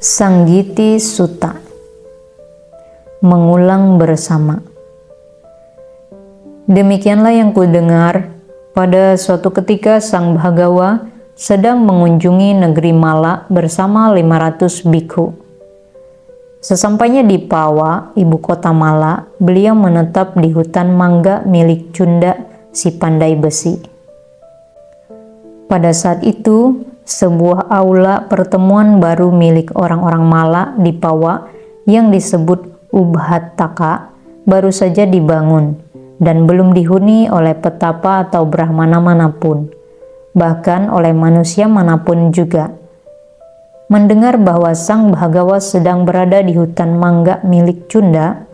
Sanggiti Sutta mengulang bersama. Demikianlah yang kudengar, pada suatu ketika Sang Bhagawa sedang mengunjungi negeri Mala bersama 500 bhikkhu. Sesampainya di Pawa, ibu kota Mala, beliau menetap di hutan mangga milik Cunda, si pandai besi. Pada saat itu, sebuah aula pertemuan baru milik orang-orang Mala di Pawa yang disebut Ubhattaka baru saja dibangun dan belum dihuni oleh petapa atau brahmana manapun, bahkan oleh manusia manapun juga. Mendengar bahwa Sang Bhagawa sedang berada di hutan mangga milik Cunda,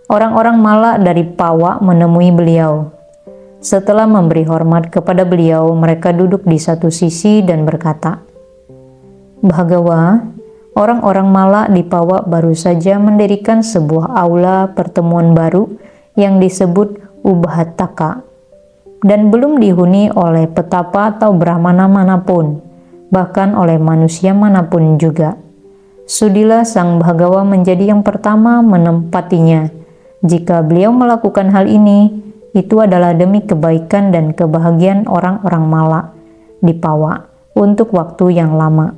orang-orang Mala dari Pawa menemui beliau. Setelah memberi hormat kepada beliau, mereka duduk di satu sisi dan berkata, "Bhagawa, orang-orang Mala di Pawa baru saja mendirikan sebuah aula pertemuan baru yang disebut Ubhattaka dan belum dihuni oleh petapa atau brahmana manapun, bahkan oleh manusia manapun juga. Sudilah Sang Bhagawa menjadi yang pertama menempatinya. Jika beliau melakukan hal ini, itu adalah demi kebaikan dan kebahagiaan orang-orang Mala di Pawa untuk waktu yang lama."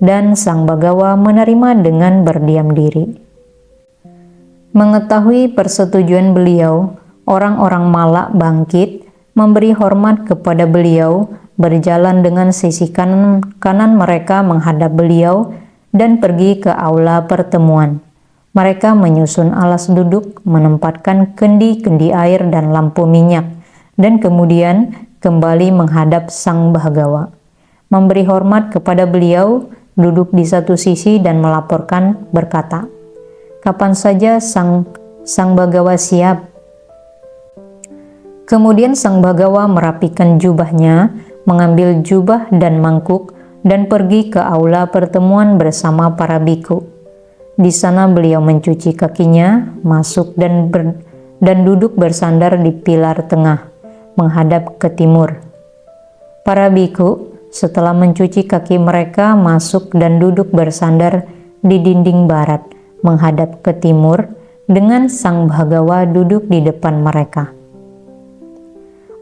Dan Sang Bhagawa menerima dengan berdiam diri. Mengetahui persetujuan beliau, orang-orang Mala bangkit, memberi hormat kepada beliau, berjalan dengan sisi kanan mereka menghadap beliau, dan pergi ke aula pertemuan. Mereka menyusun alas duduk, menempatkan kendi-kendi air dan lampu minyak, dan kemudian kembali menghadap Sang Bhagawa. Memberi hormat kepada beliau, duduk di satu sisi dan melaporkan berkata, "Kapan saja Sang Bhagawa siap?" Kemudian Sang Bhagawa merapikan jubahnya, mengambil jubah dan mangkuk, dan pergi ke aula pertemuan bersama para bhikkhu. Di sana beliau mencuci kakinya, masuk dan duduk bersandar di pilar tengah, menghadap ke timur. Para bhikkhu setelah mencuci kaki mereka masuk dan duduk bersandar di dinding barat, menghadap ke timur, dengan Sang Bhagawa duduk di depan mereka.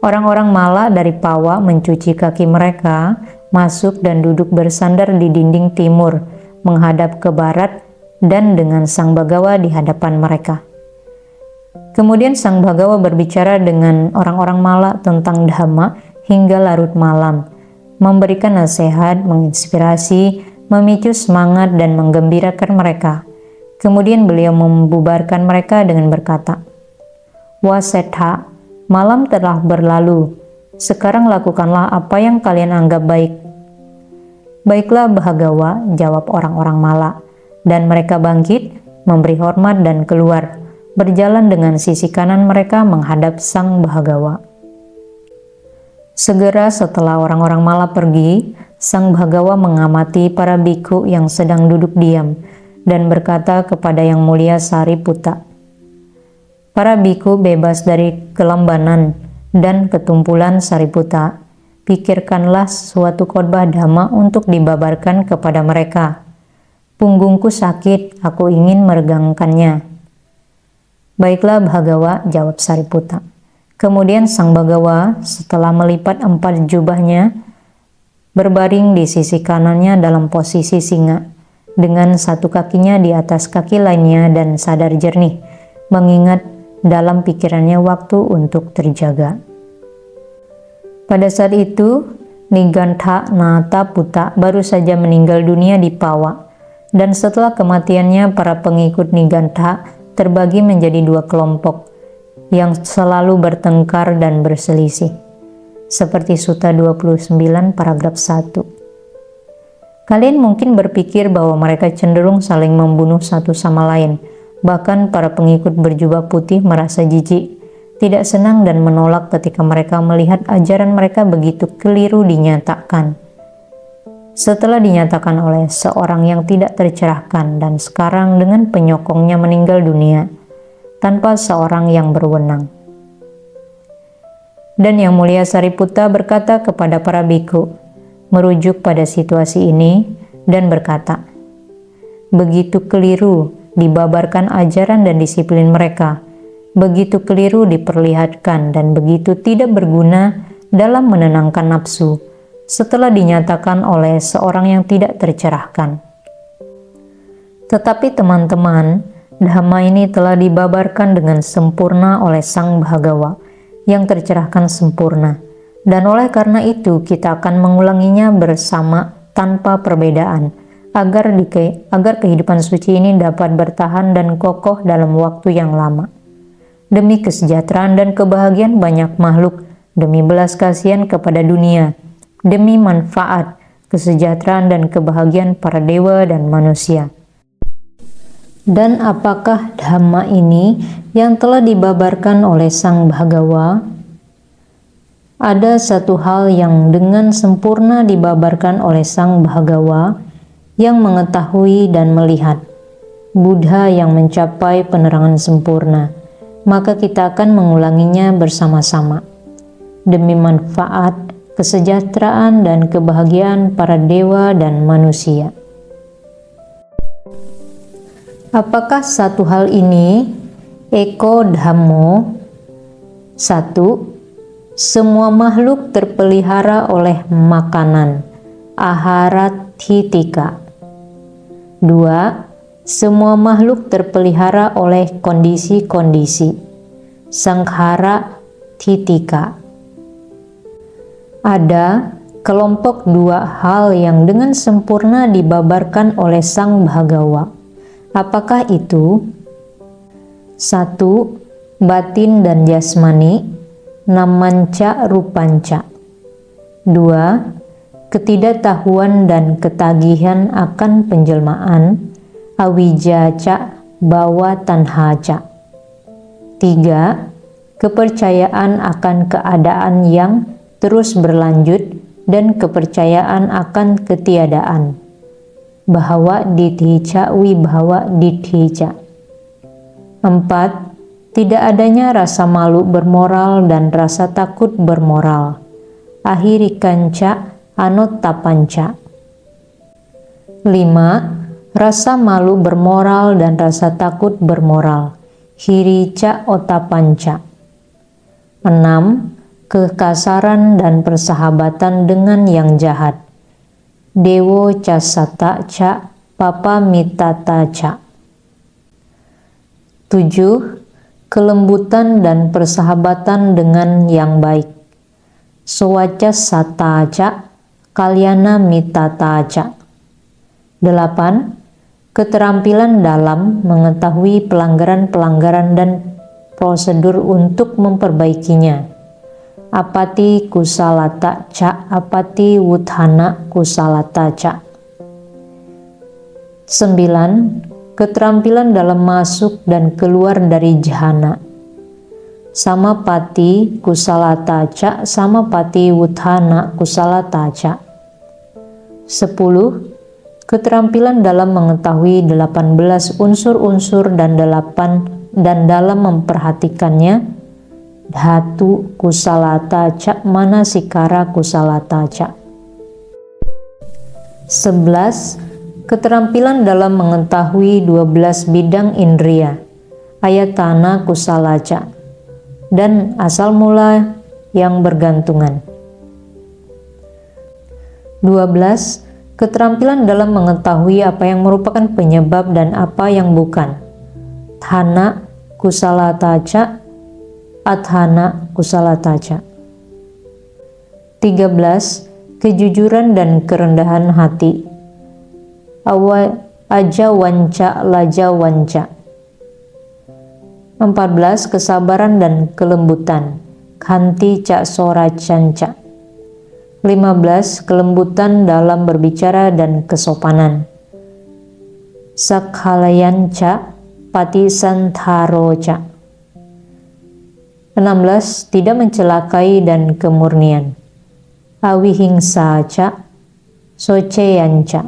Orang-orang Mala dari Pawa mencuci kaki mereka, masuk dan duduk bersandar di dinding timur, menghadap ke barat, dan dengan Sang Bhagawa di hadapan mereka. Kemudian Sang Bhagawa berbicara dengan orang-orang Mala tentang Dhamma hingga larut malam, memberikan nasihat, menginspirasi, memicu semangat, dan menggembirakan mereka. Kemudian beliau membubarkan mereka dengan berkata, "Wasetha, malam telah berlalu. Sekarang lakukanlah apa yang kalian anggap baik." "Baiklah Bhagawa," jawab orang-orang Mala. Dan mereka bangkit, memberi hormat dan keluar, berjalan dengan sisi kanan mereka menghadap Sang Bhagawa. Segera setelah orang-orang Mala pergi, Sang Bhagawa mengamati para bhikkhu yang sedang duduk diam dan berkata kepada Yang Mulia Sariputta, "Para bhikkhu bebas dari kelambanan dan ketumpulan Sariputta, pikirkanlah suatu khotbah Dhamma untuk dibabarkan kepada mereka. Punggungku sakit, aku ingin meregangkannya." "Baiklah Bhagawa," jawab Sariputta. Kemudian Sang Bhagawa setelah melipat 4 jubahnya, berbaring di sisi kanannya dalam posisi singa, dengan satu kakinya di atas kaki lainnya dan sadar jernih, mengingat dalam pikirannya waktu untuk terjaga. Pada saat itu, Nigantha Nataputta baru saja meninggal dunia di Pawa. Dan setelah kematiannya, para pengikut Nigantha terbagi menjadi 2 kelompok yang selalu bertengkar dan berselisih. Seperti Sutta 29 paragraf 1. Kalian mungkin berpikir bahwa mereka cenderung saling membunuh satu sama lain. Bahkan para pengikut berjubah putih merasa jijik, tidak senang dan menolak ketika mereka melihat ajaran mereka begitu keliru dinyatakan. Setelah dinyatakan oleh seorang yang tidak tercerahkan dan sekarang dengan penyokongnya meninggal dunia tanpa seorang yang berwenang. Dan Yang Mulia Sariputta berkata kepada para bhikkhu, merujuk pada situasi ini dan berkata, Begitu keliru dibabarkan ajaran dan disiplin mereka, begitu keliru diperlihatkan dan begitu tidak berguna dalam menenangkan nafsu setelah dinyatakan oleh seorang yang tidak tercerahkan. Tetapi teman-teman, Dhamma ini telah dibabarkan dengan sempurna oleh Sang Bhagawa yang tercerahkan sempurna, dan oleh karena itu kita akan mengulanginya bersama tanpa perbedaan, agar kehidupan suci ini dapat bertahan dan kokoh dalam waktu yang lama. Demi kesejahteraan dan kebahagiaan banyak makhluk, demi belas kasihan kepada dunia, demi manfaat, kesejahteraan dan kebahagiaan para dewa dan manusia. Dan apakah Dhamma ini yang telah dibabarkan oleh Sang Bhagawa? Ada satu hal yang dengan sempurna dibabarkan oleh Sang Bhagawa yang mengetahui dan melihat, Buddha yang mencapai penerangan sempurna, maka kita akan mengulanginya bersama-sama demi manfaat, kesejahteraan dan kebahagiaan para dewa dan manusia. Apakah satu hal ini? Eko Dhammo. 1. Semua makhluk terpelihara oleh makanan, ahara thitika. 2. Semua makhluk terpelihara oleh kondisi-kondisi, sankhara thitika. Ada kelompok dua hal yang dengan sempurna dibabarkan oleh Sang Bhagawa. Apakah itu? 1. Batin dan jasmani, namanca rupanca. 2. Ketidaktahuan dan ketagihan akan penjelmaan, awijaca bawa tanhaca. 3. Kepercayaan akan keadaan yang terus berlanjut dan kepercayaan akan ketiadaan, bahwa dithica wibhawa dithica. 4. Tidak adanya rasa malu bermoral dan rasa takut bermoral, ahirikanca anottapanca. 5. Rasa malu bermoral dan rasa takut bermoral, hirica ottapanca. 6. Kekasaran dan persahabatan dengan yang jahat, dewo casata ca papa mitata ca. 7. Kelembutan dan persahabatan dengan yang baik, sowaca sata ca kalyana mitata ca. 8. Keterampilan dalam mengetahui pelanggaran-pelanggaran dan prosedur untuk memperbaikinya, apati kusalata ca apati wuthana kusalata ca. 9. Keterampilan dalam masuk dan keluar dari jhana, samapati kusalata ca samapati wuthana kusalata ca. 10. Keterampilan dalam mengetahui 18 unsur-unsur dan dalam memperhatikannya, dhatu kusalata ca manasikara kusalata ca. 11. Keterampilan dalam mengetahui 12 bidang indria, ayatana kusala ca, dan asal mula yang bergantungan. 12. Keterampilan dalam mengetahui apa yang merupakan penyebab dan apa yang bukan, thana kusalata ca athana kusalata ca. 13. Kejujuran dan kerendahan hati, aja wanca laja wanca. 14. Kesabaran dan kelembutan, khanti ca sora canca. 15. Kelembutan dalam berbicara dan kesopanan, sakhalayan ca patisantaro ca. 16. Tidak mencelakai dan kemurnian, awihingsa ca soceyan ca.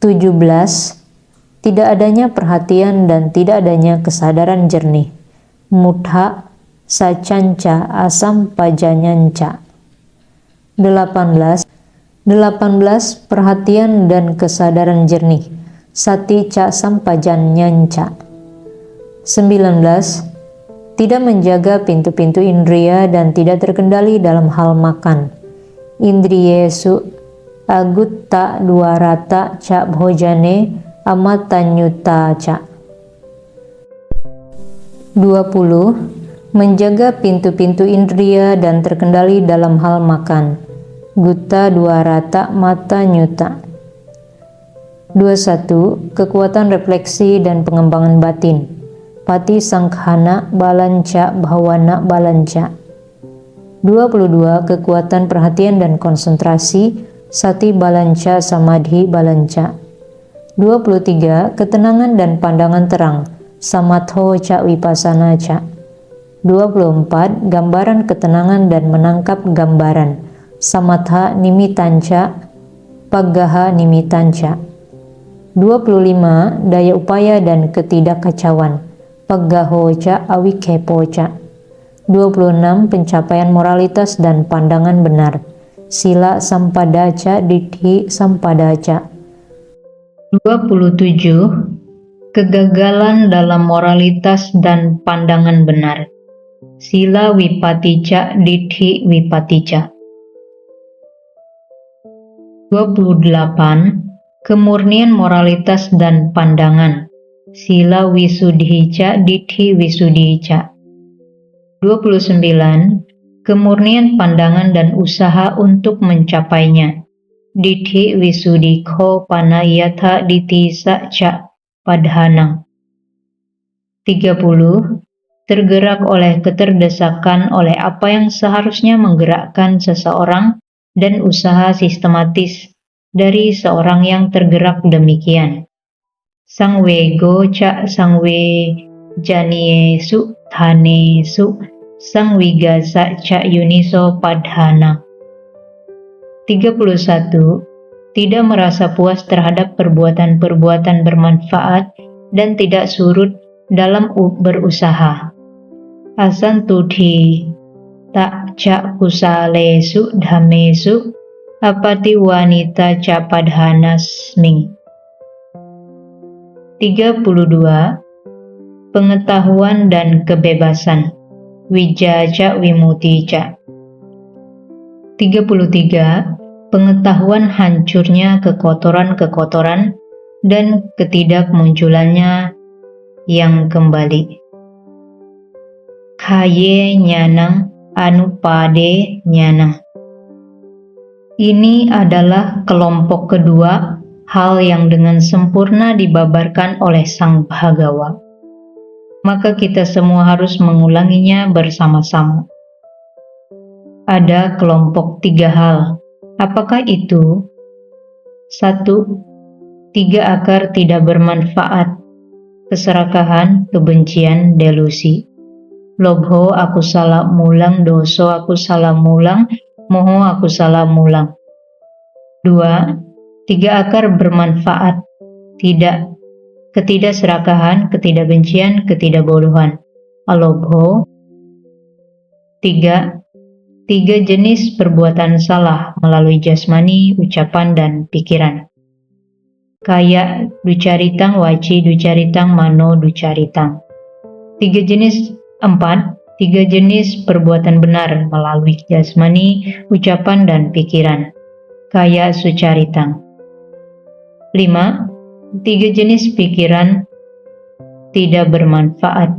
17. Tidak adanya perhatian dan tidak adanya kesadaran jernih, mudha sacanca asam pajanyanca. 18. Perhatian dan kesadaran jernih, sati ca sampajan nyanca. 19. Tidak menjaga pintu-pintu indria dan tidak terkendali dalam hal makan. Indriyesu agutta dwarata ca bhojane amatanyuta ca. 20. Menjaga pintu-pintu indria dan terkendali dalam hal makan. Gutta dwarata mata nyuta. 21. Kekuatan refleksi dan pengembangan batin. Pati sangkhana balanca bhawana balanca. 22. Kekuatan perhatian dan konsentrasi. Sati balanca samadhi balanca. 23. Ketenangan dan pandangan terang. Samatho ca vipassana ca. 24. Gambaran ketenangan dan menangkap gambaran. Samatha nimitanca paggaha nimitanca. 25. Daya upaya dan ketidakkacauan. Paggaho ca awikepo ca. 26. Pencapaian moralitas dan pandangan benar. Sila sampadaca dithi sampadaca. 27. Kegagalan dalam moralitas dan pandangan benar. Sila wipatica dithi wipatica. 28. Kemurnian moralitas dan pandangan. Sila wisudhica dithi wisudhica. 29. Kemurnian pandangan dan usaha untuk mencapainya. Dithi wisudhiko panayatha ditisa ca padhanang. 30. Tergerak oleh keterdesakan oleh apa yang seharusnya menggerakkan seseorang dan usaha sistematis dari seorang yang tergerak demikian. Sangwego ca sangwe janiesu thanesu sangwigasa ca yuniso padhana. 31. Tidak merasa puas terhadap perbuatan-perbuatan bermanfaat dan tidak surut dalam berusaha. Asantudhi tak ca kusalesu dhamesu apati wanita ca padhanasming. 32. Pengetahuan dan kebebasan. Wijaja wimutica. 33. Pengetahuan hancurnya kekotoran-kekotoran dan ketidakmunculannya yang kembali. Kaye nyanang anupade nyanang. Ini adalah kelompok kedua hal yang dengan sempurna dibabarkan oleh Sang Bhagawa. Maka kita semua harus mengulanginya bersama-sama. Ada kelompok 3 hal. Apakah itu? 1. 3 akar tidak bermanfaat. Keserakahan, kebencian, delusi. Lobho aku salah mulang, doso aku salah mulang, moho aku salah mulang. 2. 3 akar bermanfaat. Tidak. Ketidakserakahan, ketidakbencian, ketidakbodohan. Alobho. 3. 3 jenis perbuatan salah melalui jasmani, ucapan, dan pikiran. Kaya ducaritang, waci ducaritang, mano ducaritang. 3 jenis perbuatan benar melalui jasmani, ucapan, dan pikiran. Kaya sucaritang. 5. 3 jenis pikiran tidak bermanfaat.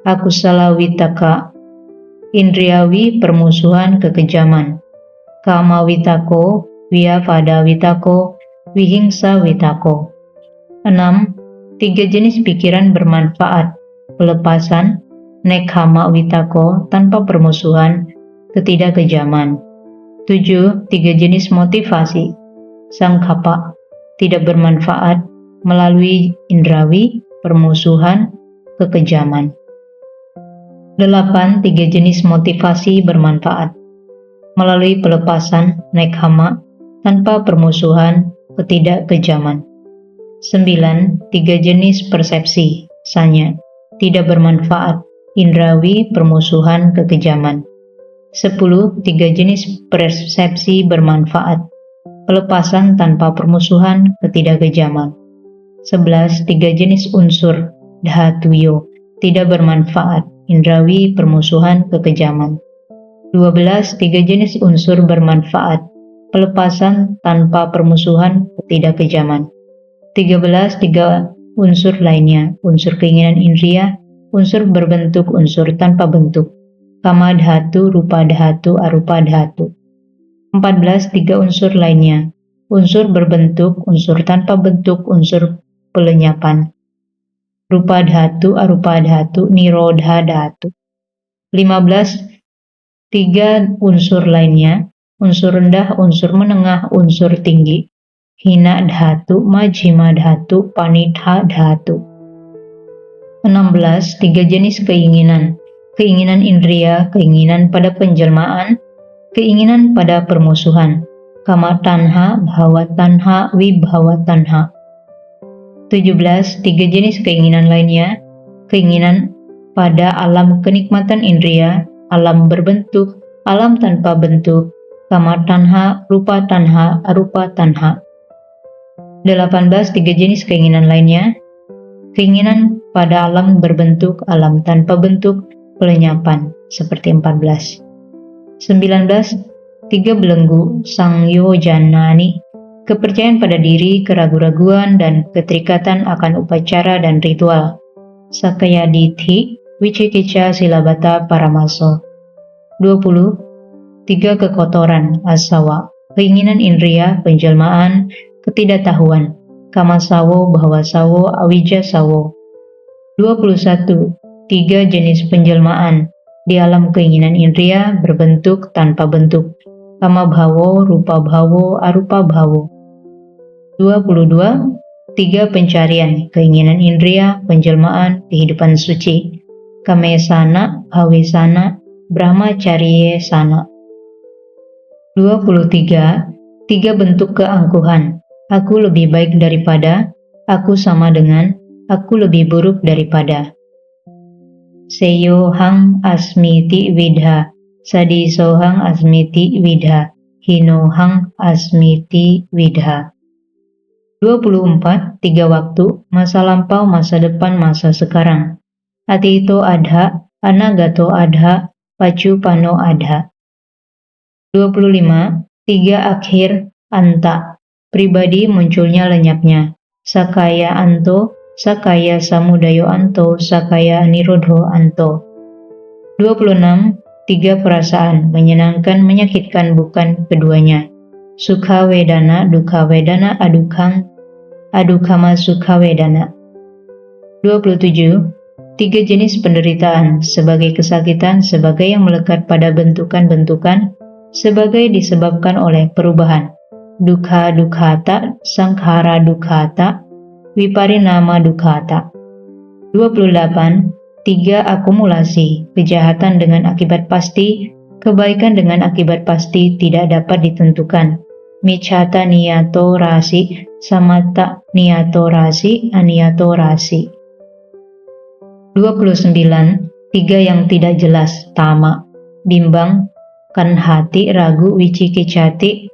Akusala witaka, indriawi permusuhan kekejaman. Kama witako, vyavada witako, vihingsa witako. 6. 3 jenis pikiran bermanfaat. Pelepasan, nekkhamma witako, tanpa permusuhan, ketidakkejaman. 7. 3 jenis motivasi. Sangkapa, tidak bermanfaat, melalui indrawi, permusuhan, kekejaman. 8. 3 jenis motivasi bermanfaat. Melalui pelepasan, nekkhamma, tanpa permusuhan, ketidakkejaman. 9. 3 jenis persepsi, sanya, tidak bermanfaat, indrawi, permusuhan, kekejaman. 10. 3 jenis persepsi bermanfaat. Pelepasan tanpa permusuhan, ketidakkejaman. 11. Tiga jenis unsur dhatuyo, tidak bermanfaat, indrawi, permusuhan, kekejaman. 12. Tiga jenis unsur bermanfaat, pelepasan tanpa permusuhan, ketidakkejaman. 13. Tiga unsur lainnya, unsur keinginan indria, unsur berbentuk, unsur tanpa bentuk, kama dhatu, rupa dhatu, arupa dhatu. 14. Tiga unsur lainnya, unsur berbentuk, unsur tanpa bentuk, unsur pelenyapan, rupa dhatu, arupa dhatu, nirodha dhatu. 15. Tiga unsur lainnya, unsur rendah, unsur menengah, unsur tinggi, hina dhatu, majhima dhatu, panitha dhatu. 16. Tiga jenis keinginan, keinginan indria, keinginan pada penjelmaan, keinginan pada permusuhan, kama tanha, bhava tanha, vibhava tanha. 17. Tiga jenis keinginan lainnya, keinginan pada alam kenikmatan indria, alam berbentuk, alam tanpa bentuk, kama tanha, rupa tanha, arupa tanha. 18. Tiga jenis keinginan lainnya, keinginan pada alam berbentuk, alam tanpa bentuk, pelenyapan, seperti 14. 19. Tiga belenggu, sangyojanani, kepercayaan pada diri, keraguan-raguan, dan keterikatan akan upacara dan ritual, sakayadithi, wicikicca, silabata, paramaso. 20. Tiga kekotoran, asawa, keinginan indria, penjelmaan, ketidaktahuan, kamasawo, bhawasawo, awijasawo. 21. Tiga jenis penjelmaan, di alam keinginan indria, berbentuk, tanpa bentuk, kama bhawo, rupa bhawo, arupa bhawo. 22. Tiga pencarian, keinginan indria, penjelmaan, kehidupan suci, kamesana, bhavesana, brahmacariye sana. 23. Tiga bentuk keangkuhan, aku lebih baik daripada, aku sama dengan, aku lebih buruk daripada. Seyo hang asmiti widha, sadi sohang asmiti widha, hino hang asmiti widha. 24. Tiga waktu, masa lampau, masa depan, masa sekarang, atito adha, anagato adha, pacu pano adha. 25. Tiga akhir, anta, pribadi munculnya lenyapnya, sakaya anto, sakaya samudayo anto, sakaya nirodho anto. 26. Tiga perasaan, menyenangkan, menyakitkan, bukan keduanya, sukha wedana, dukha wedana, adukama sukha wedana. 27. Tiga jenis penderitaan, sebagai kesakitan, sebagai yang melekat pada bentukan-bentukan, sebagai disebabkan oleh perubahan, dukha dukhata, sankhara dukhata, viparinama dukhata. 28. Tiga akumulasi, kejahatan dengan akibat pasti, kebaikan dengan akibat pasti tidak dapat ditentukan, micata niyato rasi, samata niyato rasi, aniyato rasi. 29. Tiga yang tidak jelas, tama, bimbang, kan hati, ragu, wicikicati,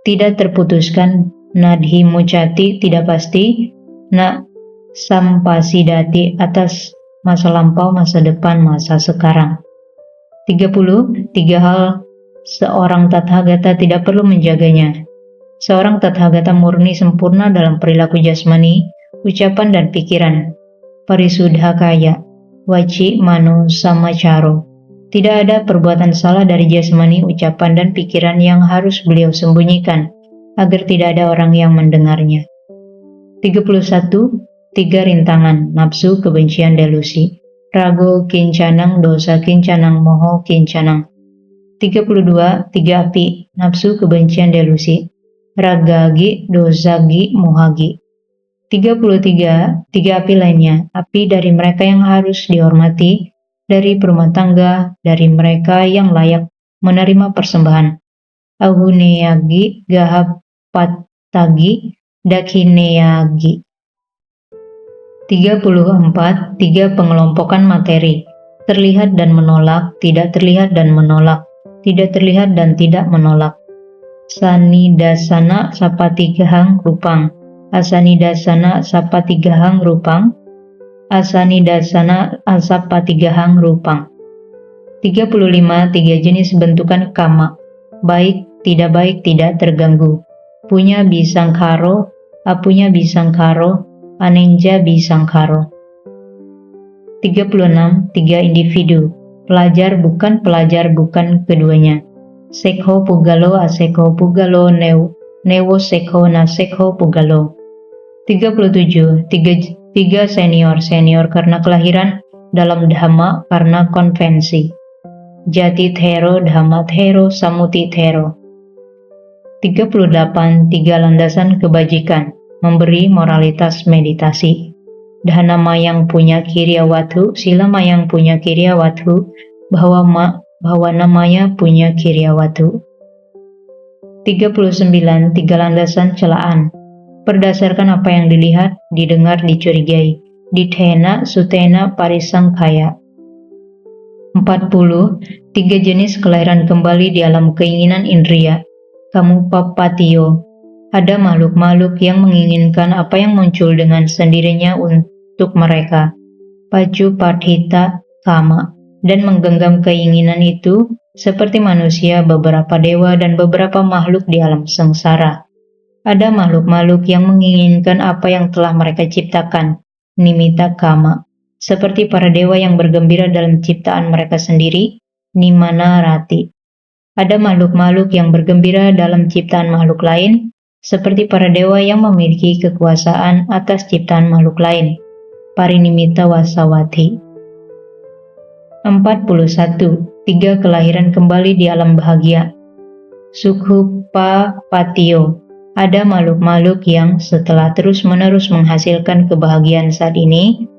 tidak terputuskan, nadhi mucati, tidak pasti, na sampasidati, atas masa lampau, masa depan, masa sekarang. 30. Tiga hal seorang tathagata tidak perlu menjaganya. Seorang tathagata murni sempurna dalam perilaku jasmani, ucapan dan pikiran. Parisudha kaya, waci, mano, samacaro. Tidak ada perbuatan salah dari jasmani, ucapan, dan pikiran yang harus beliau sembunyikan, agar tidak ada orang yang mendengarnya. 31. Tiga rintangan, nafsu, kebencian, delusi, rago, kincanang, dosa, kincanang, moho, kincanang. 32. Tiga api, nafsu, kebencian, delusi, ragagi, dosagi, mohagi. 33. Tiga api lainnya, api dari mereka yang harus dihormati, dari perumah tangga, dari mereka yang layak menerima persembahan, ahuneyagi, gahapatagi, dakineyagi. 34. Tiga pengelompokan materi, terlihat dan menolak, tidak terlihat dan menolak, tidak terlihat dan tidak menolak. Sanidasana sapatigahang rupang, asanidasana sapatigahang rupang, asanidasana asapatigahang rupang. 35. Tiga jenis bentukan kama, baik, tidak terganggu. Punya bisangkaro, apunya bisangkaro, anenja bisangkaro. 36. Tiga individu, pelajar bukan keduanya. Sekho pugalo, asekho pugalo, newo sekho nasekho pugalo. 37. Tiga senior karena kelahiran, dalam dhamma karena konvensi. Jati thero, dhamma thero, samuti thero. 38. Tiga landasan kebajikan, memberi moralitas meditasi. Dhanama yang punya kiryawatu, silama yang punya kiryawatu, bhawanamaya punya kiryawatu. 39. Tiga landasan celaan, berdasarkan apa yang dilihat, didengar, dicurigai. Dithena, sutena, parisangkaya. 40. Tiga jenis kelahiran kembali di alam keinginan indria. Kamu papatio. Ada makhluk-makhluk yang menginginkan apa yang muncul dengan sendirinya untuk mereka. Pacu pathita kama. Dan menggenggam keinginan itu seperti manusia, beberapa dewa, dan beberapa makhluk di alam sengsara. Ada makhluk-makhluk yang menginginkan apa yang telah mereka ciptakan. Nimitta kama. Seperti para dewa yang bergembira dalam ciptaan mereka sendiri. Nimana rati. Ada makhluk-makhluk yang bergembira dalam ciptaan makhluk lain, seperti para dewa yang memiliki kekuasaan atas ciptaan makhluk lain. Parinimitta wasawati. 41. Tiga kelahiran kembali di alam bahagia. Sukhupa patio. Ada makhluk-makhluk yang setelah terus-menerus menghasilkan kebahagiaan saat ini,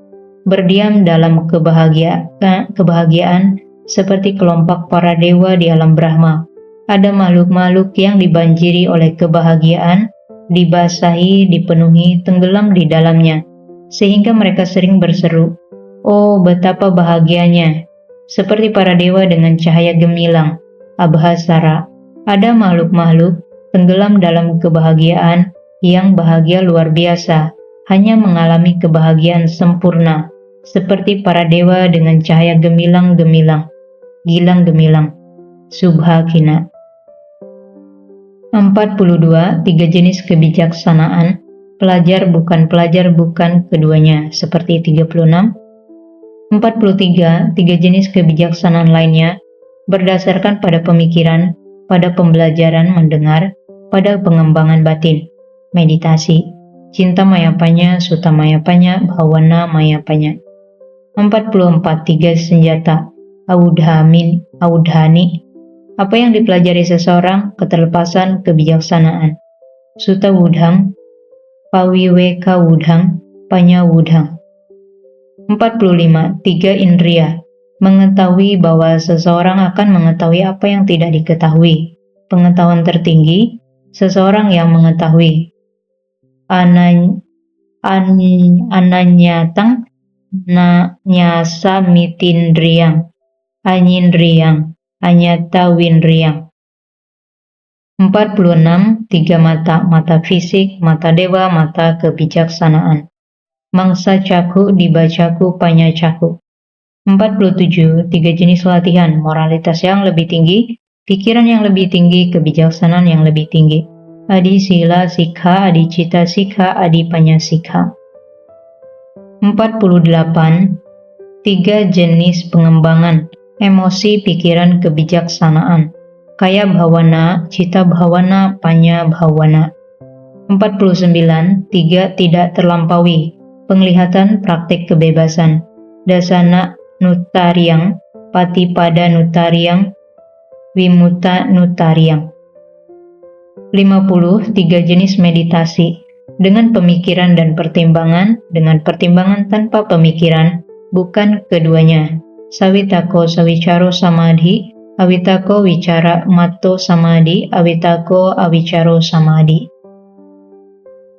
berdiam dalam kebahagiaan seperti kelompok para dewa di alam Brahma. Ada makhluk-makhluk yang dibanjiri oleh kebahagiaan, dibasahi, dipenuhi, tenggelam di dalamnya, sehingga mereka sering berseru, "Oh, betapa bahagianya!" Seperti para dewa dengan cahaya gemilang, abhasara. Ada makhluk-makhluk tenggelam dalam kebahagiaan yang bahagia luar biasa, hanya mengalami kebahagiaan sempurna, seperti para dewa dengan cahaya gilang-gemilang, subhakina. 42. Tiga jenis kebijaksanaan, pelajar bukan keduanya, seperti 36. 43. Tiga jenis kebijaksanaan lainnya, berdasarkan pada pemikiran, pada pembelajaran mendengar, pada pengembangan batin, meditasi, cinta mayapanya, suta mayapanya, bhawana mayapanya. 44. Tiga senjata, audhani. Apa yang dipelajari seseorang, keterlepasan, kebijaksanaan. Sutta wudhang, pawiweka wudhang, panya wudhang. 45. Tiga indria, mengetahui bahwa seseorang akan mengetahui apa yang tidak diketahui. Pengetahuan tertinggi, seseorang yang mengetahui. Ananyatang nyasa mitindriyang, anyindriyang, anyata windriyang. 46. Tiga mata fisik, mata dewa, mata kebijaksanaan. Mangsa caku, dibacaku, panyacaku. 47. Tiga jenis latihan, moralitas yang lebih tinggi, pikiran yang lebih tinggi, kebijaksanaan yang lebih tinggi. Adi sila sikha, adi cita sikha, adi panyasika. 48. Tiga jenis pengembangan, emosi, pikiran, kebijaksanaan. Kaya bhawana, cita bhawana, panya bhawana. 49. Tiga tidak terlampaui, penglihatan, praktik kebebasan. Dasana nutariang, patipada nutariang, vimuta nutariang. 50. Tiga jenis meditasi, dengan pemikiran dan pertimbangan, dengan pertimbangan tanpa pemikiran, bukan keduanya. Sawitako sawicaro samadhi, awitako wicara matto samadhi, awitako awicaro samadhi.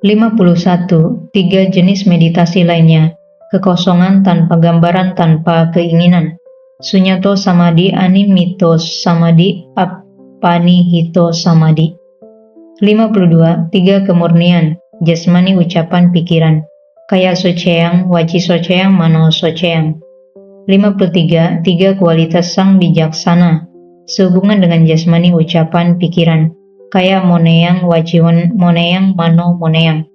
51. Tiga jenis meditasi lainnya, kekosongan tanpa gambaran, tanpa keinginan. Sunyato samadhi, animito samadhi, apanihito samadhi. 52. Tiga kemurnian, jasmani ucapan pikiran. Kaya soceang, waci soceang, mano soceang. 53. Tiga kualitas sang bijaksana sehubungan dengan jasmani ucapan pikiran. Kaya moneang, waci moneang, mano moneang.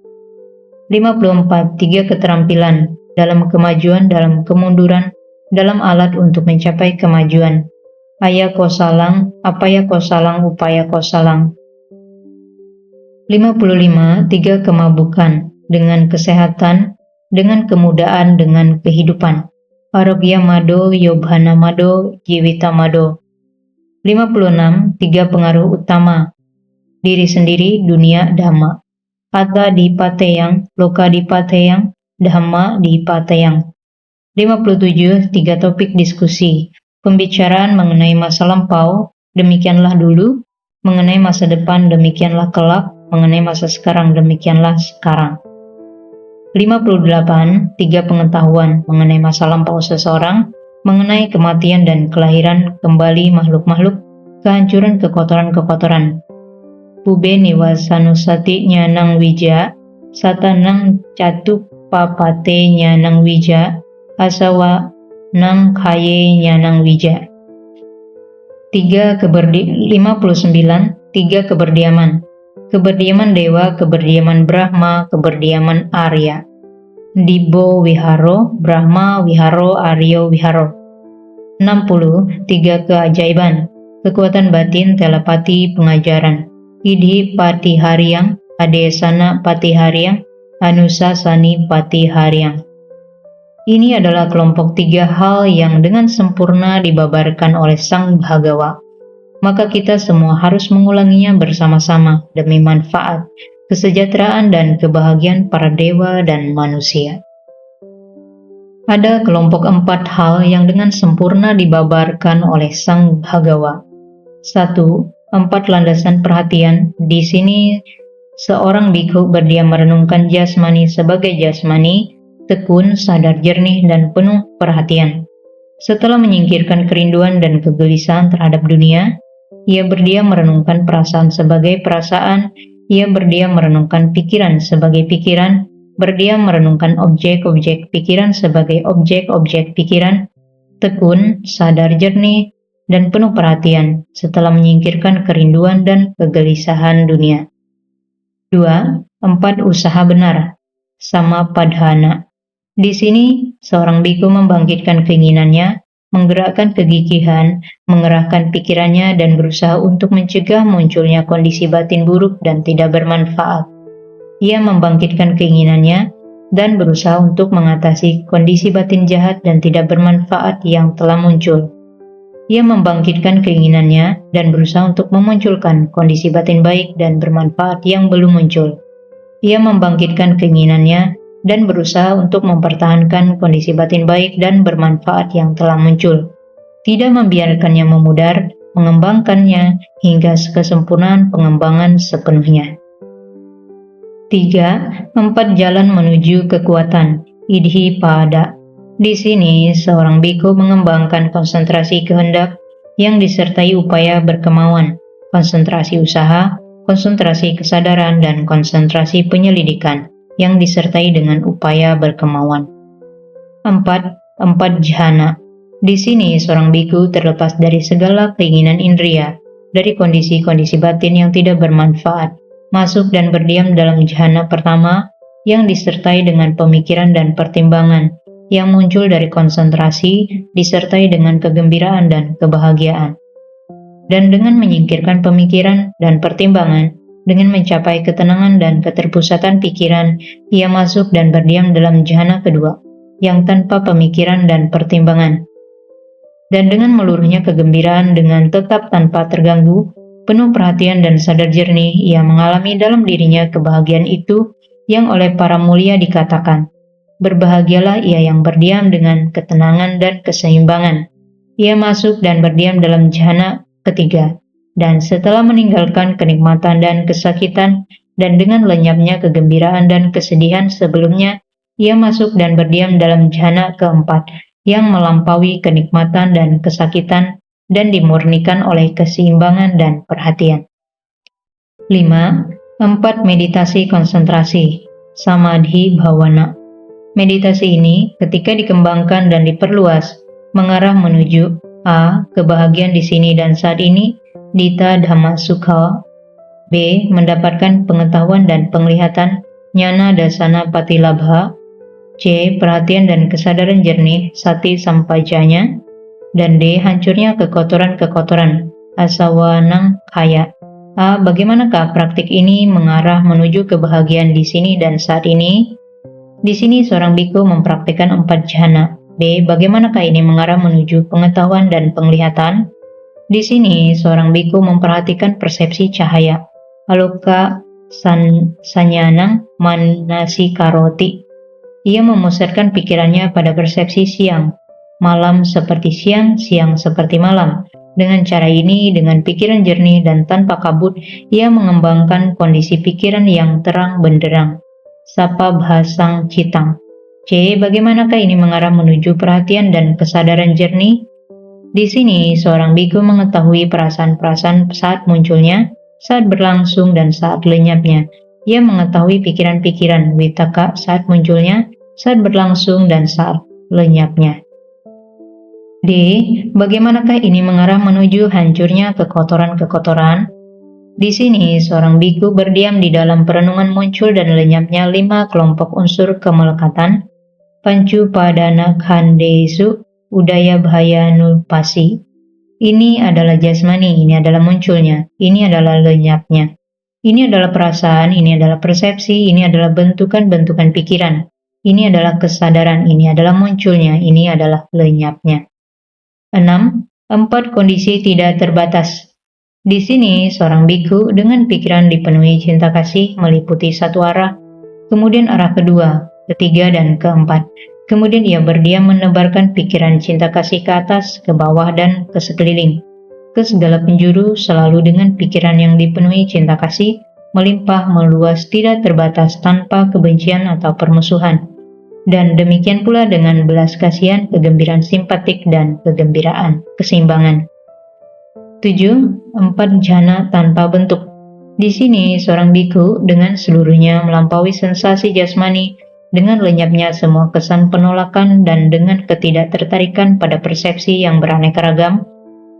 54. Tiga keterampilan dalam kemajuan, dalam kemunduran, dalam alat untuk mencapai kemajuan. Aya kosalang, apaya kosalang, upaya kosalang. 55. Tiga kemabukan dengan kesehatan, dengan kemudahan, dengan kehidupan. Arogya mado, yobhana mado, jiwita mado. 56. Tiga pengaruh utama diri sendiri, dunia, dhamma. Atta dipateyang, loka dipateyang, dhamma dipateyang. 57. Tiga topik diskusi. Pembicaraan mengenai masa lampau, demikianlah dulu, mengenai masa depan, demikianlah kelak, mengenai masa sekarang, demikianlah sekarang. 58. Tiga pengetahuan mengenai masa lampau seseorang, mengenai kematian dan kelahiran kembali makhluk-makhluk, kehancuran kekotoran-kekotoran. Pube niwasanusati nyanang wija, satanang catuk papate nyanang wija, asawa nang kaye nyanang wija. 59. Tiga keberdiaman. Keberdiaman dewa, keberdiaman Brahma, keberdiaman Arya. Dibo wiharo, Brahma wiharo, Aryo wiharo. 60. Tiga keajaiban. Kekuatan batin, telepati, pengajaran. Idhi patihariang, adesana patihariang, anusasani patihariang. Ini adalah kelompok tiga hal yang dengan sempurna dibabarkan oleh Sang Bhagawa. Maka kita semua harus mengulanginya bersama-sama demi manfaat, kesejahteraan, dan kebahagiaan para dewa dan manusia. Ada kelompok 4 hal yang dengan sempurna dibabarkan oleh Sang Bhagawa. 1. 4 landasan perhatian. Di sini seorang bhikkhu berdiam merenungkan jasmani sebagai jasmani, tekun, sadar jernih, dan penuh perhatian. Setelah menyingkirkan kerinduan dan kegelisahan terhadap dunia, ia berdiam merenungkan perasaan sebagai perasaan, ia berdiam merenungkan pikiran sebagai pikiran, berdiam merenungkan objek-objek pikiran sebagai objek-objek pikiran, tekun, sadar jernih, dan penuh perhatian setelah menyingkirkan kerinduan dan kegelisahan dunia. 2. 4 usaha benar. Sama padhana. Di sini, seorang bhikkhu membangkitkan keinginannya, menggerakkan kegigihan, mengerahkan pikirannya, dan berusaha untuk mencegah munculnya kondisi batin buruk dan tidak bermanfaat. Ia membangkitkan keinginannya dan berusaha untuk mengatasi kondisi batin jahat dan tidak bermanfaat yang telah muncul. Ia membangkitkan keinginannya dan berusaha untuk memunculkan kondisi batin baik dan bermanfaat yang belum muncul. Ia membangkitkan keinginannya dan berusaha untuk mempertahankan kondisi batin baik dan bermanfaat yang telah muncul. Tidak membiarkannya memudar, mengembangkannya hingga kesempurnaan pengembangan sepenuhnya. 3. 4 jalan menuju kekuatan. Idhi pada. Di sini, seorang bhikkhu mengembangkan konsentrasi kehendak yang disertai upaya berkemauan, konsentrasi usaha, konsentrasi kesadaran, dan konsentrasi penyelidikan yang disertai dengan upaya berkemauan. 4 jhana. Di sini seorang bhikkhu terlepas dari segala keinginan indria, dari kondisi-kondisi batin yang tidak bermanfaat, masuk dan berdiam dalam jhana pertama yang disertai dengan pemikiran dan pertimbangan, yang muncul dari konsentrasi disertai dengan kegembiraan dan kebahagiaan. Dan dengan menyingkirkan pemikiran dan pertimbangan, dengan mencapai ketenangan dan keterpusatan pikiran, ia masuk dan berdiam dalam jhana kedua, yang tanpa pemikiran dan pertimbangan. Dan dengan meluruhnya kegembiraan dengan tetap tanpa terganggu, penuh perhatian dan sadar jernih, ia mengalami dalam dirinya kebahagiaan itu yang oleh para mulia dikatakan, berbahagialah ia yang berdiam dengan ketenangan dan keseimbangan. Ia masuk dan berdiam dalam jhana ketiga, dan setelah meninggalkan kenikmatan dan kesakitan, dan dengan lenyapnya kegembiraan dan kesedihan sebelumnya, ia masuk dan berdiam dalam jhana keempat, yang melampaui kenikmatan dan kesakitan, dan dimurnikan oleh keseimbangan dan perhatian. 5. 4. Meditasi konsentrasi, samadhi bhavana. Meditasi ini ketika dikembangkan dan diperluas, mengarah menuju A. Kebahagiaan di sini dan saat ini, Dita Dhamma Sukha. B. Mendapatkan pengetahuan dan penglihatan, Jnana Dasana Patilabha. C. Perhatian dan kesadaran jernih, Sati Sampajanya. Dan D. Hancurnya kekotoran-kekotoran, Asawanang Khaya. A. Bagaimanakah praktik ini mengarah menuju kebahagiaan di sini dan saat ini? Di sini seorang biku mempraktikkan 4 jhana. B. Bagaimanakah ini mengarah menuju pengetahuan dan penglihatan? Di sini seorang biku memperhatikan persepsi cahaya. Aloka sanyanang manasi karoti. Ia memusatkan pikirannya pada persepsi siang, malam seperti siang, siang seperti malam. Dengan cara ini, dengan pikiran jernih dan tanpa kabut, ia mengembangkan kondisi pikiran yang terang benderang. Sapa Bhasang Citang. C. Bagaimanakah ini mengarah menuju perhatian dan kesadaran jernih? Di sini, seorang biku mengetahui perasaan-perasaan saat munculnya, saat berlangsung, dan saat lenyapnya. Ia mengetahui pikiran-pikiran vitaka saat munculnya, saat berlangsung, dan saat lenyapnya. D. Bagaimanakah ini mengarah menuju hancurnya kekotoran-kekotoran? Di sini, seorang biku berdiam di dalam perenungan muncul dan lenyapnya 5 kelompok unsur kemelekatan, Pancu Padana Khandesu, Udaya Bhaya Nulpasi. Ini adalah jasmani, ini adalah munculnya, ini adalah lenyapnya. Ini adalah perasaan, ini adalah persepsi, ini adalah bentukan-bentukan pikiran. Ini adalah kesadaran, ini adalah munculnya, ini adalah lenyapnya. 6. 4 kondisi tidak terbatas. Di sini, seorang biku dengan pikiran dipenuhi cinta kasih meliputi satu arah, kemudian arah kedua, ketiga, dan keempat. Kemudian ia berdiam menebarkan pikiran cinta kasih ke atas, ke bawah, dan ke sekeliling. Ke segala penjuru selalu dengan pikiran yang dipenuhi cinta kasih, melimpah, meluas, tidak terbatas tanpa kebencian atau permusuhan. Dan demikian pula dengan belas kasihan, kegembiraan simpatik, dan kegembiraan, keseimbangan. 7. 4 jhana tanpa bentuk. Di sini, seorang biku dengan seluruhnya melampaui sensasi jasmani, dengan lenyapnya semua kesan penolakan dan dengan ketidaktertarikan pada persepsi yang beraneka ragam,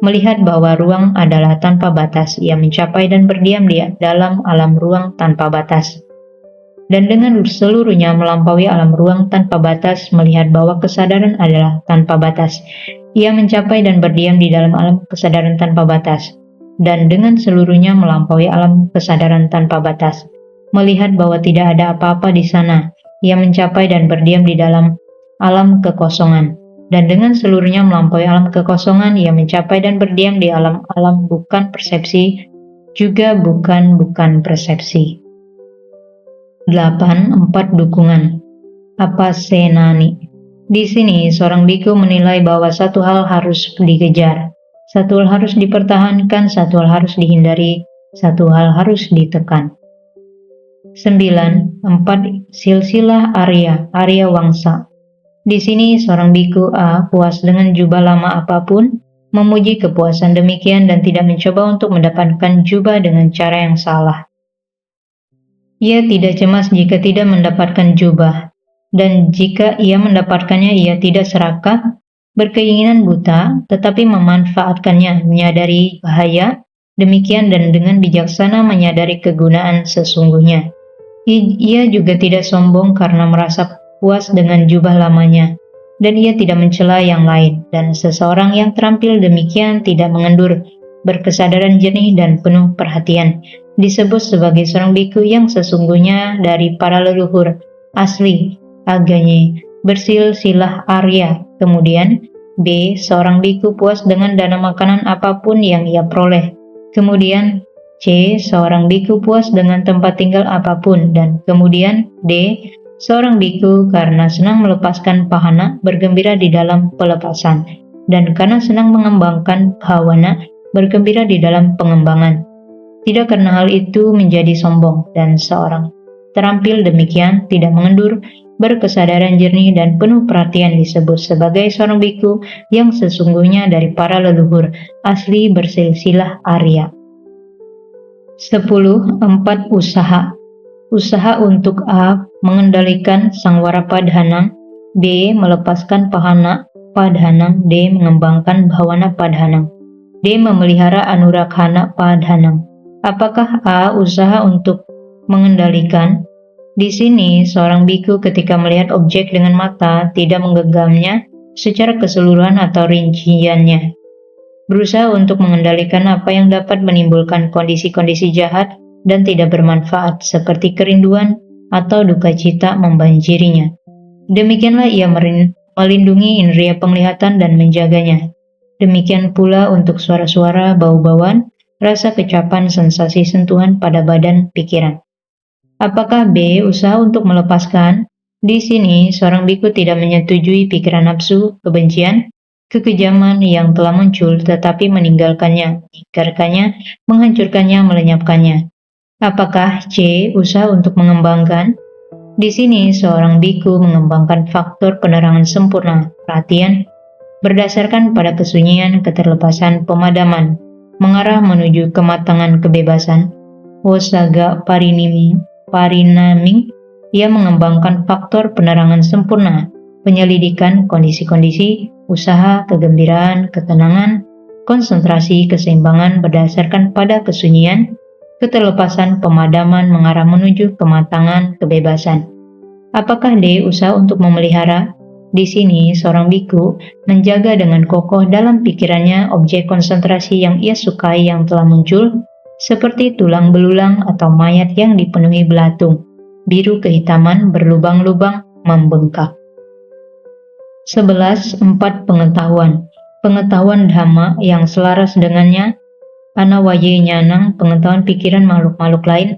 melihat bahwa ruang adalah tanpa batas, ia mencapai dan berdiam di dalam alam ruang tanpa batas. Dan dengan seluruhnya melampaui alam ruang tanpa batas, melihat bahwa kesadaran adalah tanpa batas. Ia mencapai dan berdiam di dalam alam kesadaran tanpa batas. Dan dengan seluruhnya melampaui alam kesadaran tanpa batas, melihat bahwa tidak ada apa-apa di sana. Ia mencapai dan berdiam di dalam alam kekosongan. Dan dengan seluruhnya melampaui alam kekosongan, ia mencapai dan berdiam di alam-alam bukan persepsi, juga bukan persepsi. 8. 4 dukungan. Apasenani. Di sini, seorang biku menilai bahwa satu hal harus dikejar, satu hal harus dipertahankan, satu hal harus dihindari, satu hal harus ditekan. 9. 4 silsilah Arya Wangsa. Di sini, seorang biku A puas dengan jubah lama apapun, memuji kepuasan demikian dan tidak mencoba untuk mendapatkan jubah dengan cara yang salah. Ia tidak cemas jika tidak mendapatkan jubah, dan jika ia mendapatkannya ia tidak serakah, berkeinginan buta, tetapi memanfaatkannya, menyadari bahaya, demikian dan dengan bijaksana menyadari kegunaan sesungguhnya. Ia juga tidak sombong karena merasa puas dengan jubah lamanya, dan ia tidak mencela yang lain, dan seseorang yang terampil demikian tidak mengendur, berkesadaran jernih dan penuh perhatian, disebut sebagai seorang biku yang sesungguhnya dari para leluhur asli aganye bersilsilah Arya. Kemudian B. Seorang biku puas dengan dana makanan apapun yang ia peroleh. Kemudian C. Seorang biku puas dengan tempat tinggal apapun. Dan kemudian D. Seorang biku karena senang melepaskan pahana bergembira di dalam pelepasan, dan karena senang mengembangkan bhawana bergembira di dalam pengembangan. Tidak karena hal itu menjadi sombong, dan seorang terampil demikian tidak mengendur, berkesadaran jernih dan penuh perhatian disebut sebagai seorang biku yang sesungguhnya dari para leluhur asli bersilsilah Arya. 10.4 Usaha. Usaha untuk A. Mengendalikan sangwara padhanang, B. Melepaskan pahana padhanang, D. Mengembangkan bhawana padhanang, D. Memelihara anuraghana padhanang. Apakah A. Usaha untuk mengendalikan? Di sini, seorang biku ketika melihat objek dengan mata tidak menggenggamnya secara keseluruhan atau rinciannya. Berusaha untuk mengendalikan apa yang dapat menimbulkan kondisi-kondisi jahat dan tidak bermanfaat seperti kerinduan atau duka cita membanjirinya. Demikianlah ia melindungi indera penglihatan dan menjaganya. Demikian pula untuk suara-suara, bau-bauan, rasa kecapan, sensasi sentuhan pada badan, pikiran. Apakah B. Usaha untuk melepaskan? Di sini, seorang biku tidak menyetujui pikiran nafsu, kebencian, kekejaman yang telah muncul tetapi meninggalkannya, mengingkarkannya, menghancurkannya, melenyapkannya. Apakah C. Usaha untuk mengembangkan? Di sini, seorang biku mengembangkan faktor penerangan sempurna, perhatian, berdasarkan pada kesunyian, keterlepasan, pemadaman, mengarah menuju kematangan kebebasan, wosaga parinaming, ia mengembangkan faktor penerangan sempurna, penyelidikan kondisi-kondisi, usaha, kegembiraan, ketenangan, konsentrasi, keseimbangan berdasarkan pada kesunyian, keterlepasan, pemadaman mengarah menuju kematangan, kebebasan. Apakah D. Usaha untuk memelihara? Di sini, seorang biku menjaga dengan kokoh dalam pikirannya objek konsentrasi yang ia sukai yang telah muncul, seperti tulang belulang atau mayat yang dipenuhi belatung, biru kehitaman, berlubang-lubang, membengkak. 11.4 Pengetahuan. Pengetahuan dhamma yang selaras dengannya, anawaye nyanang, pengetahuan pikiran makhluk-makhluk lain,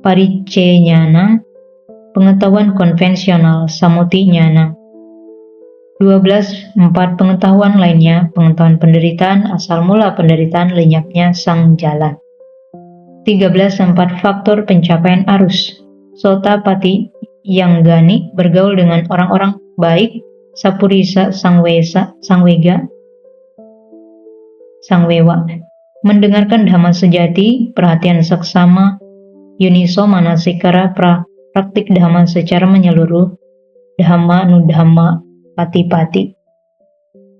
parice nyanang, pengetahuan konvensional, samuti nyanang. 12.4 Pengetahuan lainnya, pengetahuan penderitaan, asal mula penderitaan, lenyapnya sang jalan. 13.4 Faktor pencapaian arus. Sotapati yang gani bergaul dengan orang-orang baik, sapurisa sangwewa, mendengarkan dhamma sejati, perhatian seksama, yuniso manasikara, praktik dhamma secara menyeluruh, dhamma nudhamma pati-pati.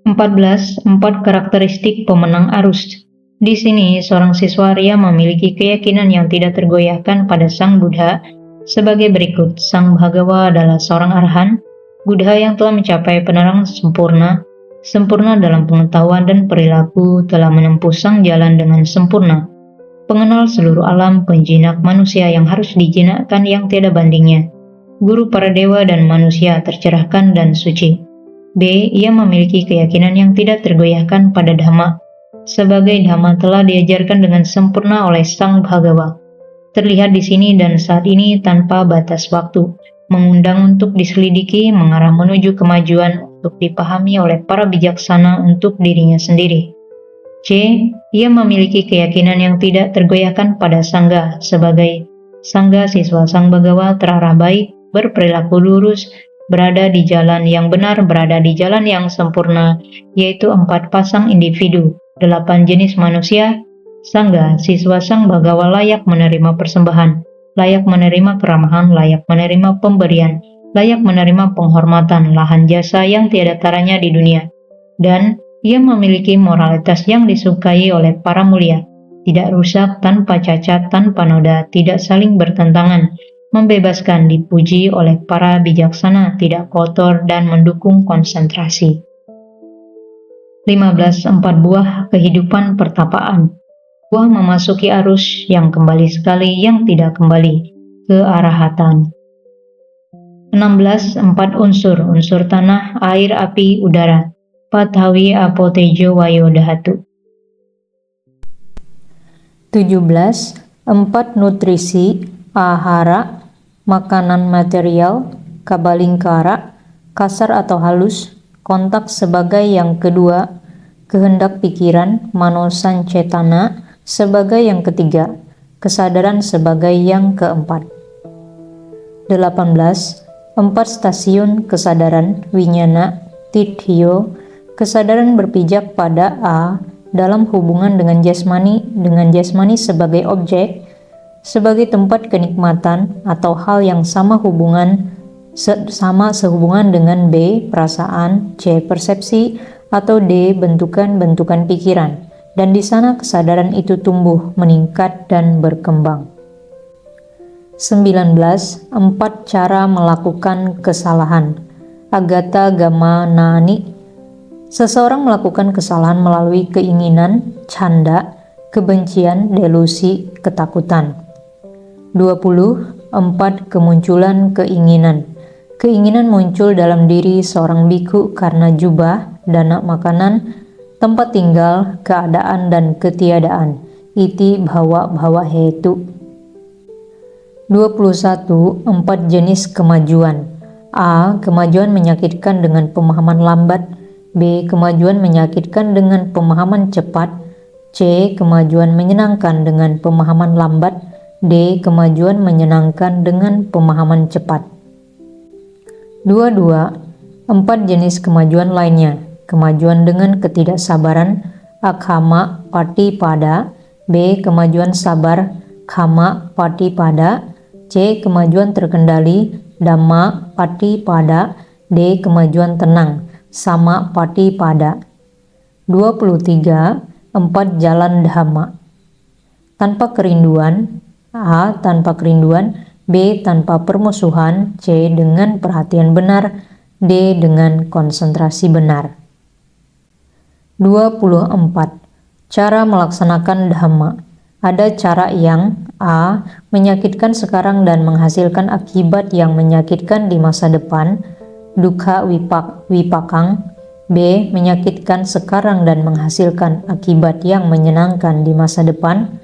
14. 4 Karakteristik pemenang arus. Di sini, seorang siswa Arya memiliki keyakinan yang tidak tergoyahkan pada Sang Buddha sebagai berikut. Sang Bhagawa adalah seorang arhan, Buddha yang telah mencapai penerangan sempurna dalam pengetahuan dan perilaku, telah menempuh sang jalan dengan sempurna, pengenal seluruh alam, penjinak manusia yang harus dijinakkan yang tiada bandingnya, guru para dewa dan manusia tercerahkan dan suci. B. Ia memiliki keyakinan yang tidak tergoyahkan pada Dhamma, sebagai Dhamma telah diajarkan dengan sempurna oleh Sang Bhagawa. Terlihat di sini dan saat ini tanpa batas waktu, mengundang untuk diselidiki, mengarah menuju kemajuan untuk dipahami oleh para bijaksana untuk dirinya sendiri. C. Ia memiliki keyakinan yang tidak tergoyahkan pada Sangha, sebagai Sangha siswa Sang Bhagawa terarah baik, berperilaku lurus, berada di jalan yang benar, berada di jalan yang sempurna, yaitu 4 pasang individu, 8 jenis manusia. Sangha, siswa Sang Bhagawa layak menerima persembahan, layak menerima keramahan, layak menerima pemberian, layak menerima penghormatan, lahan jasa yang tiada taranya di dunia. Dan ia memiliki moralitas yang disukai oleh para mulia, tidak rusak, tanpa cacat, tanpa noda, tidak saling bertentangan, membebaskan, dipuji oleh para bijaksana, tidak kotor, dan mendukung konsentrasi. 15. 4 buah kehidupan pertapaan. Buah memasuki arus yang kembali sekali, yang tidak kembali ke arahatan. 16. 4 unsur tanah, air, api, udara. Pathavi, apo, tejo, wayo, dhatu. 17. 4 nutrisi, ahara, makanan material, kabalingkara, kasar atau halus, kontak sebagai yang kedua, kehendak pikiran, manosancetana sebagai yang ketiga, kesadaran sebagai yang keempat. 18. 4 stasiun kesadaran, winyana, tithyo, kesadaran berpijak pada A dalam hubungan dengan jasmani sebagai objek, sebagai tempat kenikmatan atau hal yang sama sehubungan dengan B. perasaan, C. persepsi, atau D. bentukan-bentukan pikiran, dan di sana kesadaran itu tumbuh, meningkat, dan berkembang. 19. 4 cara melakukan kesalahan. Agatha Gamanani. Seseorang melakukan kesalahan melalui keinginan, canda, kebencian, delusi, ketakutan. 20. 4 kemunculan keinginan. Keinginan muncul dalam diri seorang biku karena jubah, dana makanan, tempat tinggal, keadaan, dan ketiadaan. Iti bhawa hetu. 21. 4 jenis kemajuan. A. Kemajuan menyakitkan dengan pemahaman lambat. B. Kemajuan menyakitkan dengan pemahaman cepat. C. Kemajuan menyenangkan dengan pemahaman lambat. D. Kemajuan menyenangkan dengan pemahaman cepat. 22. 4 jenis kemajuan lainnya. Kemajuan dengan ketidaksabaran, akama patipada. B. Kemajuan sabar, kama patipada. C. Kemajuan terkendali, dhamma patipada. D. Kemajuan tenang, sama patipada. 23. 4 jalan dhamma. Tanpa kerinduan. A. Tanpa kerinduan. B. Tanpa permusuhan. C. Dengan perhatian benar. D. Dengan konsentrasi benar. 24. Cara melaksanakan dhamma. Ada cara yang A. Menyakitkan sekarang dan menghasilkan akibat yang menyakitkan di masa depan, dukkha wipakang. B. Menyakitkan sekarang dan menghasilkan akibat yang menyenangkan di masa depan,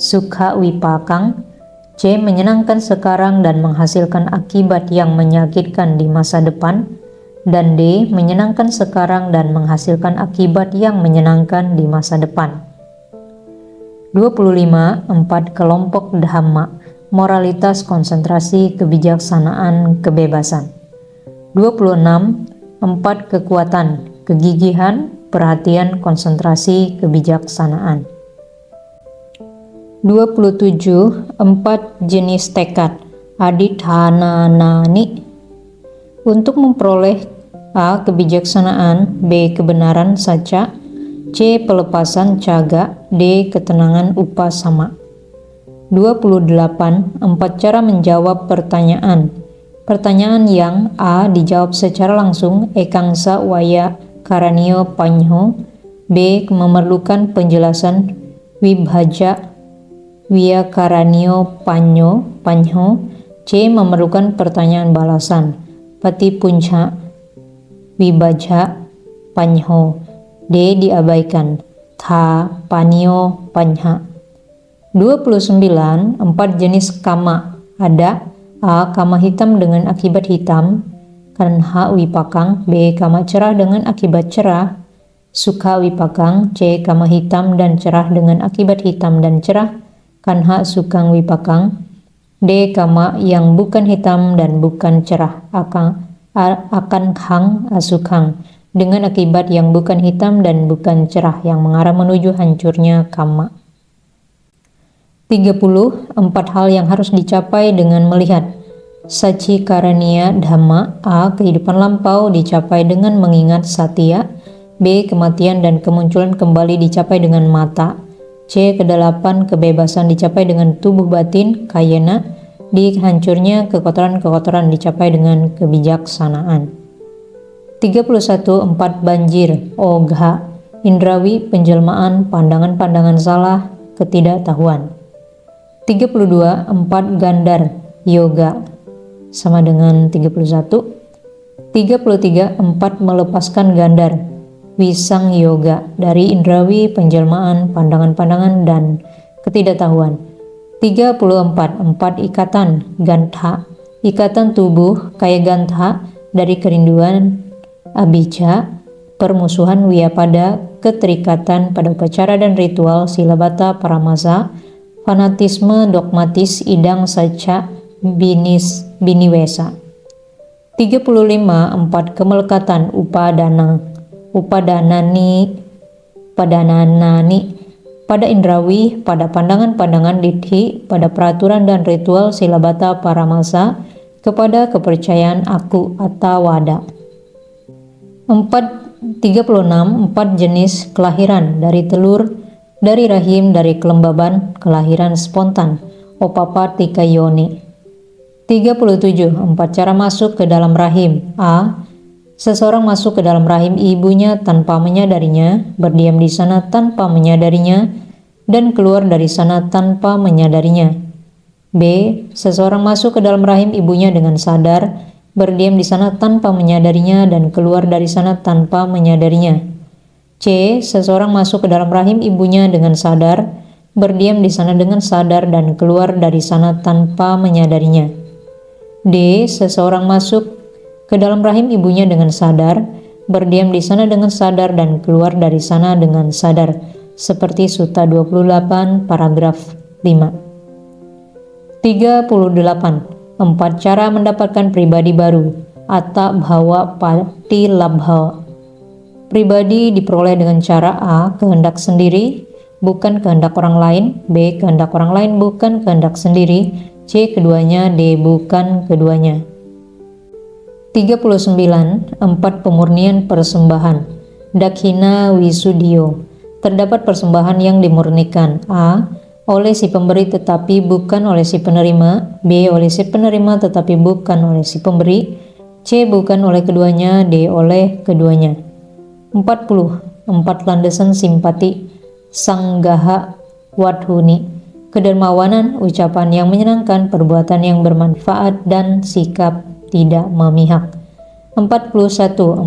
sukha wipakang. C. Menyenangkan sekarang dan menghasilkan akibat yang menyakitkan di masa depan, dan D. Menyenangkan sekarang dan menghasilkan akibat yang menyenangkan di masa depan. 25. 4 kelompok dhamma. Moralitas, konsentrasi, kebijaksanaan, kebebasan. 26. 4 kekuatan, kegigihan, perhatian, konsentrasi, kebijaksanaan. 27. 4 jenis tekad, adithananani. Untuk memperoleh A. kebijaksanaan, B. kebenaran saca, C. pelepasan caga, D. ketenangan upasama. 28. 4 cara menjawab pertanyaan. Pertanyaan yang A. dijawab secara langsung, ekangsa waya karanio panyo. B. memerlukan penjelasan, wibhaja Via karanio panyo. C. memerlukan pertanyaan balasan, pati punca wibaja panyo. D. diabaikan, tha panyo panha. 29. 4 jenis kama. Ada A. Kama hitam dengan akibat hitam, kanha wipakang. B. Kama cerah dengan akibat cerah, sukha wipakang. C. Kama hitam dan cerah dengan akibat hitam dan cerah, kanha sukang wipakang. D. Kama yang bukan hitam dan bukan cerah, akan hang asukang, dengan akibat yang bukan hitam dan bukan cerah yang mengarah menuju hancurnya kama. 30. 4 hal yang harus dicapai dengan melihat. Saci karania dhamma. A. Kehidupan lampau dicapai dengan mengingat satya. B. Kematian dan kemunculan kembali dicapai dengan mata. C. Kedalapan kebebasan dicapai dengan tubuh batin, kayena. D. Hancurnya kekotoran-kekotoran dicapai dengan kebijaksanaan. 31. 4 banjir, ogha, indrawi, penjelmaan, pandangan-pandangan salah, ketidaktahuan. 32. 4 gandar, yoga, sama dengan 31. 33. 4 melepaskan gandar, wisang yoga, dari indrawi, penjelmaan, pandangan-pandangan, dan ketidaktahuan. 34. 4 ikatan, gantha, ikatan tubuh, kaya gantha, dari kerinduan, abija, permusuhan, wiyapada, keterikatan pada upacara dan ritual, silabata, paramasa, fanatisme, dogmatis, idang, saca, biniwesa. 35. 4 kemelekatan, upadanani, pada indrawi, pada pandangan-pandangan dithi, pada peraturan dan ritual silabata paramasa, kepada kepercayaan aku atau wada. 36. 4 jenis kelahiran dari telur, dari rahim, dari kelembaban, kelahiran spontan, opapatika yoni. 37. 4 cara masuk ke dalam rahim. A. Seseorang masuk ke dalam rahim ibunya tanpa menyadarinya, berdiam di sana tanpa menyadarinya, dan keluar dari sana tanpa menyadarinya. B. Seseorang masuk ke dalam rahim ibunya dengan sadar, berdiam di sana tanpa menyadarinya, dan keluar dari sana tanpa menyadarinya. C. Seseorang masuk ke dalam rahim ibunya dengan sadar, berdiam di sana dengan sadar, dan keluar dari sana tanpa menyadarinya. D. Seseorang masuk ke dalam rahim ibunya dengan sadar, berdiam di sana dengan sadar, dan keluar dari sana dengan sadar, seperti Sutta 28 paragraf 5. 38. 4 cara mendapatkan pribadi baru, atta bhava pati labha. Pribadi diperoleh dengan cara A. Kehendak sendiri, bukan kehendak orang lain. B. Kehendak orang lain, bukan kehendak sendiri. C. Keduanya. D. Bukan keduanya. 39. 4 pemurnian persembahan. Dakhina wisuddhyo. Terdapat persembahan yang dimurnikan. A. Oleh si pemberi tetapi bukan oleh si penerima. B. Oleh si penerima tetapi bukan oleh si pemberi. C. Bukan oleh keduanya. D. Oleh keduanya. 40. 4 landasan simpati. Sanggaha wadhuni. Kedermawanan, ucapan yang menyenangkan, perbuatan yang bermanfaat, dan sikap tidak memihak. 41.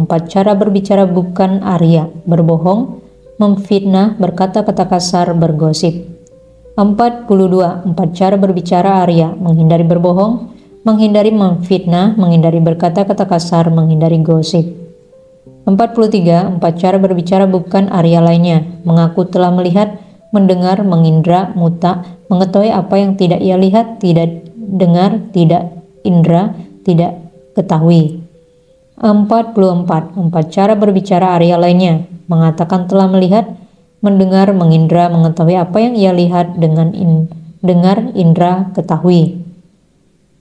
4 cara berbicara bukan Arya. Berbohong, memfitnah, berkata kata kasar, bergosip. 42. 4 cara berbicara Arya. Menghindari berbohong, menghindari memfitnah, menghindari berkata kata kasar, menghindari gosip. 43. 4 cara berbicara bukan Arya lainnya. Mengaku telah melihat, mendengar, mengindra, muta, mengetahui apa yang tidak ia lihat, tidak dengar, tidak indra, tidak ketahui. 44. 4 cara berbicara Arya lainnya. Mengatakan telah melihat, mendengar, mengindra, mengetahui apa yang ia lihat, dengan dengar, indra, ketahui.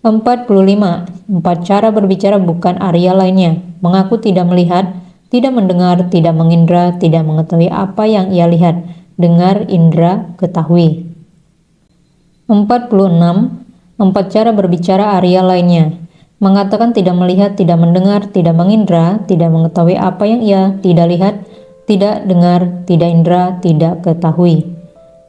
45. 4 cara berbicara bukan Arya lainnya. Mengaku tidak melihat, tidak mendengar, tidak mengindra, tidak mengetahui apa yang ia lihat, dengar, indra, ketahui. 46. 4 cara berbicara Arya lainnya. Mengatakan tidak melihat, tidak mendengar, tidak mengindra, tidak mengetahui apa yang ia tidak lihat, tidak dengar, tidak indra, tidak ketahui.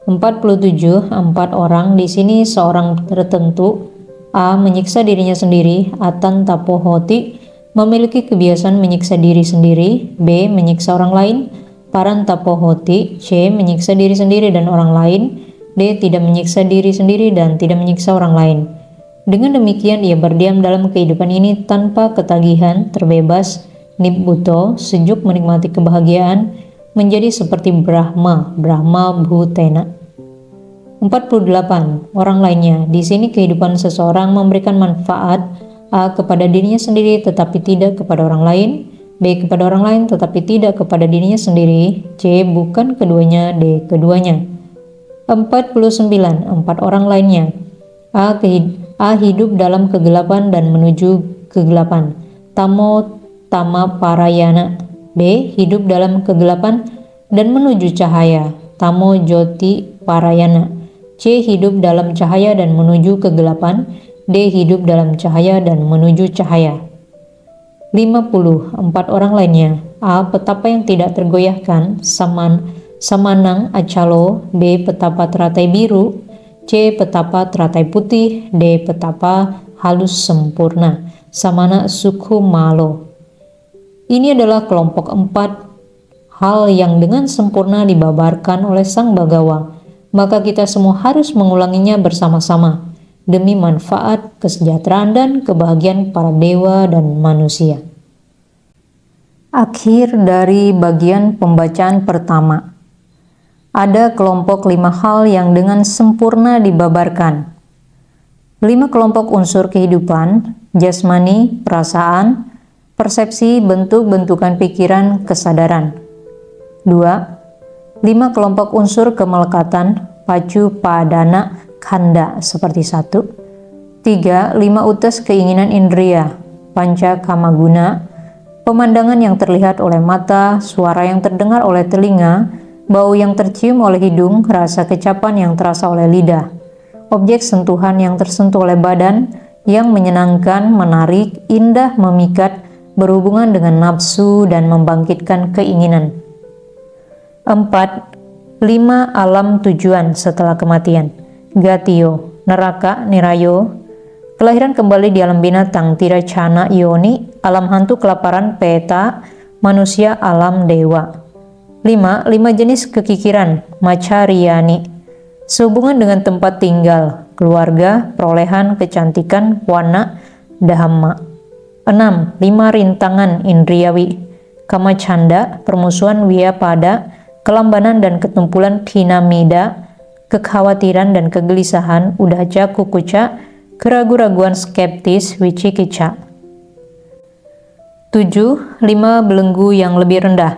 47. 4 orang, di sini seorang tertentu. A. Menyiksa dirinya sendiri. Atan tapohoti, memiliki kebiasaan menyiksa diri sendiri. B. Menyiksa orang lain. Paran tapohoti. C. Menyiksa diri sendiri dan orang lain. D. Tidak menyiksa diri sendiri dan tidak menyiksa orang lain. Dengan demikian ia berdiam dalam kehidupan ini tanpa ketagihan, terbebas, nibbuto, sejuk menikmati kebahagiaan, menjadi seperti Brahma Bhutena. 48. Orang lainnya, di sini kehidupan seseorang memberikan manfaat A. kepada dirinya sendiri tetapi tidak kepada orang lain, B. kepada orang lain tetapi tidak kepada dirinya sendiri, C. bukan keduanya, D. keduanya. 49. 4 orang lainnya. A. Hidup dalam kegelapan dan menuju kegelapan. Tamo tama parayana. B. Hidup dalam kegelapan dan menuju cahaya. Tamo joti parayana. C. Hidup dalam cahaya dan menuju kegelapan. D. Hidup dalam cahaya dan menuju cahaya. 50. 4 orang lainnya. A. Petapa yang tidak tergoyahkan. Samanang acalo. B. Petapa teratai biru. C. Petapa teratai putih. D. Petapa halus sempurna. Samana sukhu malo. Ini adalah kelompok 4 hal yang dengan sempurna dibabarkan oleh Sang Bagawa. Maka kita semua harus mengulanginya bersama-sama demi manfaat, kesejahteraan, dan kebahagiaan para dewa dan manusia. Akhir dari bagian pembacaan pertama. Ada kelompok 5 hal yang dengan sempurna dibabarkan. 5 kelompok unsur kehidupan, jasmani, perasaan, persepsi, bentuk-bentukan pikiran, kesadaran. 2. 5 kelompok unsur kemelekatan, pacu, padana, khanda seperti 1. 3. 5 utas keinginan indria, panca kamaguna, pemandangan yang terlihat oleh mata, suara yang terdengar oleh telinga, bau yang tercium oleh hidung, rasa kecapan yang terasa oleh lidah, objek sentuhan yang tersentuh oleh badan, yang menyenangkan, menarik, indah, memikat, berhubungan dengan nafsu dan membangkitkan keinginan. 4. 5 alam tujuan setelah kematian, gatio, neraka, nirayo, kelahiran kembali di alam binatang, tiracana, yoni, alam hantu, kelaparan, peta, manusia, alam dewa. 5 jenis kekikiran, macariani, sehubungan dengan tempat tinggal, keluarga, perolehan, kecantikan, wana, dhamma. 6 5 rintangan indriawi, kamacanda, permusuhan, wiyapada, kelambanan dan ketumpulan, hinamida, kekhawatiran dan kegelisahan, udaca, kukuca, keraguan-raguan, skeptis, wicikica. 7 5 belenggu yang lebih rendah,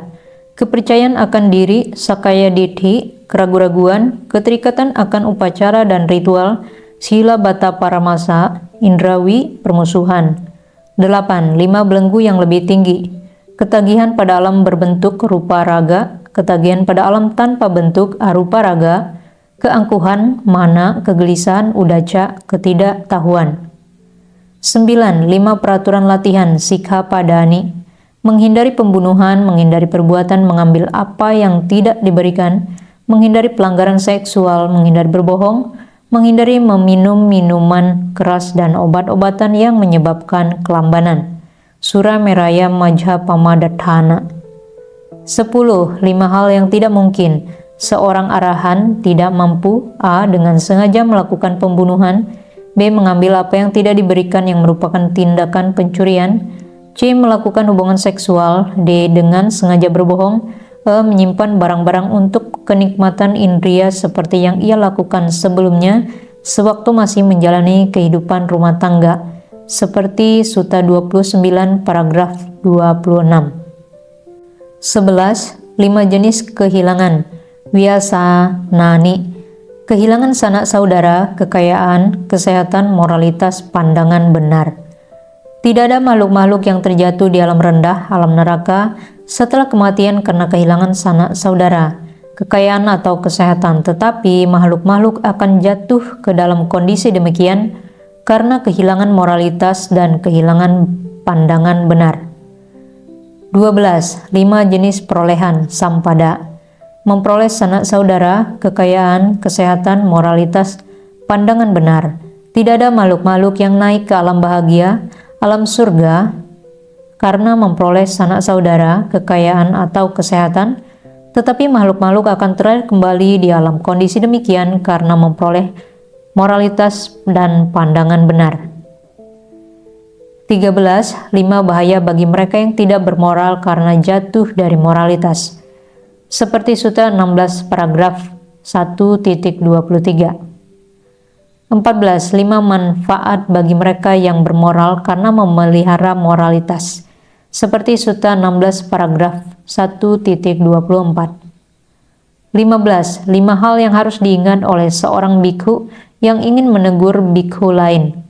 kepercayaan akan diri, sakaya dithi, keraguan-raguan, keterikatan akan upacara dan ritual, sila bata paramasa, indrawi, permusuhan. 8 5 belenggu yang lebih tinggi, ketagihan pada alam berbentuk rupa raga, ketagihan pada alam tanpa bentuk arupa raga, keangkuhan, mana, kegelisahan, udaca, ketidaktahuan. 9 5 peraturan latihan, sikha padani, menghindari pembunuhan, menghindari perbuatan mengambil apa yang tidak diberikan, menghindari pelanggaran seksual, menghindari berbohong, menghindari meminum minuman keras dan obat-obatan yang menyebabkan kelambanan. Sura Meraya Majha Pamadatthana. 10 5 hal yang tidak mungkin. Seorang arahan tidak mampu a. dengan sengaja melakukan pembunuhan, b. mengambil apa yang tidak diberikan yang merupakan tindakan pencurian, c. melakukan hubungan seksual, d. dengan sengaja berbohong, e. menyimpan barang-barang untuk kenikmatan indria seperti yang ia lakukan sebelumnya sewaktu masih menjalani kehidupan rumah tangga, seperti Sutta 29 paragraf 26. 11 5 jenis kehilangan, wiasa nani, kehilangan sanak saudara, kekayaan, kesehatan, moralitas, pandangan benar. Tidak ada makhluk-makhluk yang terjatuh di alam rendah, alam neraka, setelah kematian karena kehilangan sanak saudara, kekayaan atau kesehatan, tetapi makhluk-makhluk akan jatuh ke dalam kondisi demikian karena kehilangan moralitas dan kehilangan pandangan benar. 12 5 jenis perolehan, sampada, memperoleh sanak saudara, kekayaan, kesehatan, moralitas, pandangan benar. Tidak ada makhluk-makhluk yang naik ke alam bahagia, alam surga, karena memperoleh sanak saudara, kekayaan, atau kesehatan, tetapi makhluk-makhluk akan terakhir kembali di alam kondisi demikian karena memperoleh moralitas dan pandangan benar. 13 5 bahaya bagi mereka yang tidak bermoral karena jatuh dari moralitas, seperti Sutta 16 paragraf 1.23. 14 5 manfaat bagi mereka yang bermoral karena memelihara moralitas, seperti Sutta 16 paragraf 1.24. 15 5 hal yang harus diingat oleh seorang bikhu yang ingin menegur bikhu lain.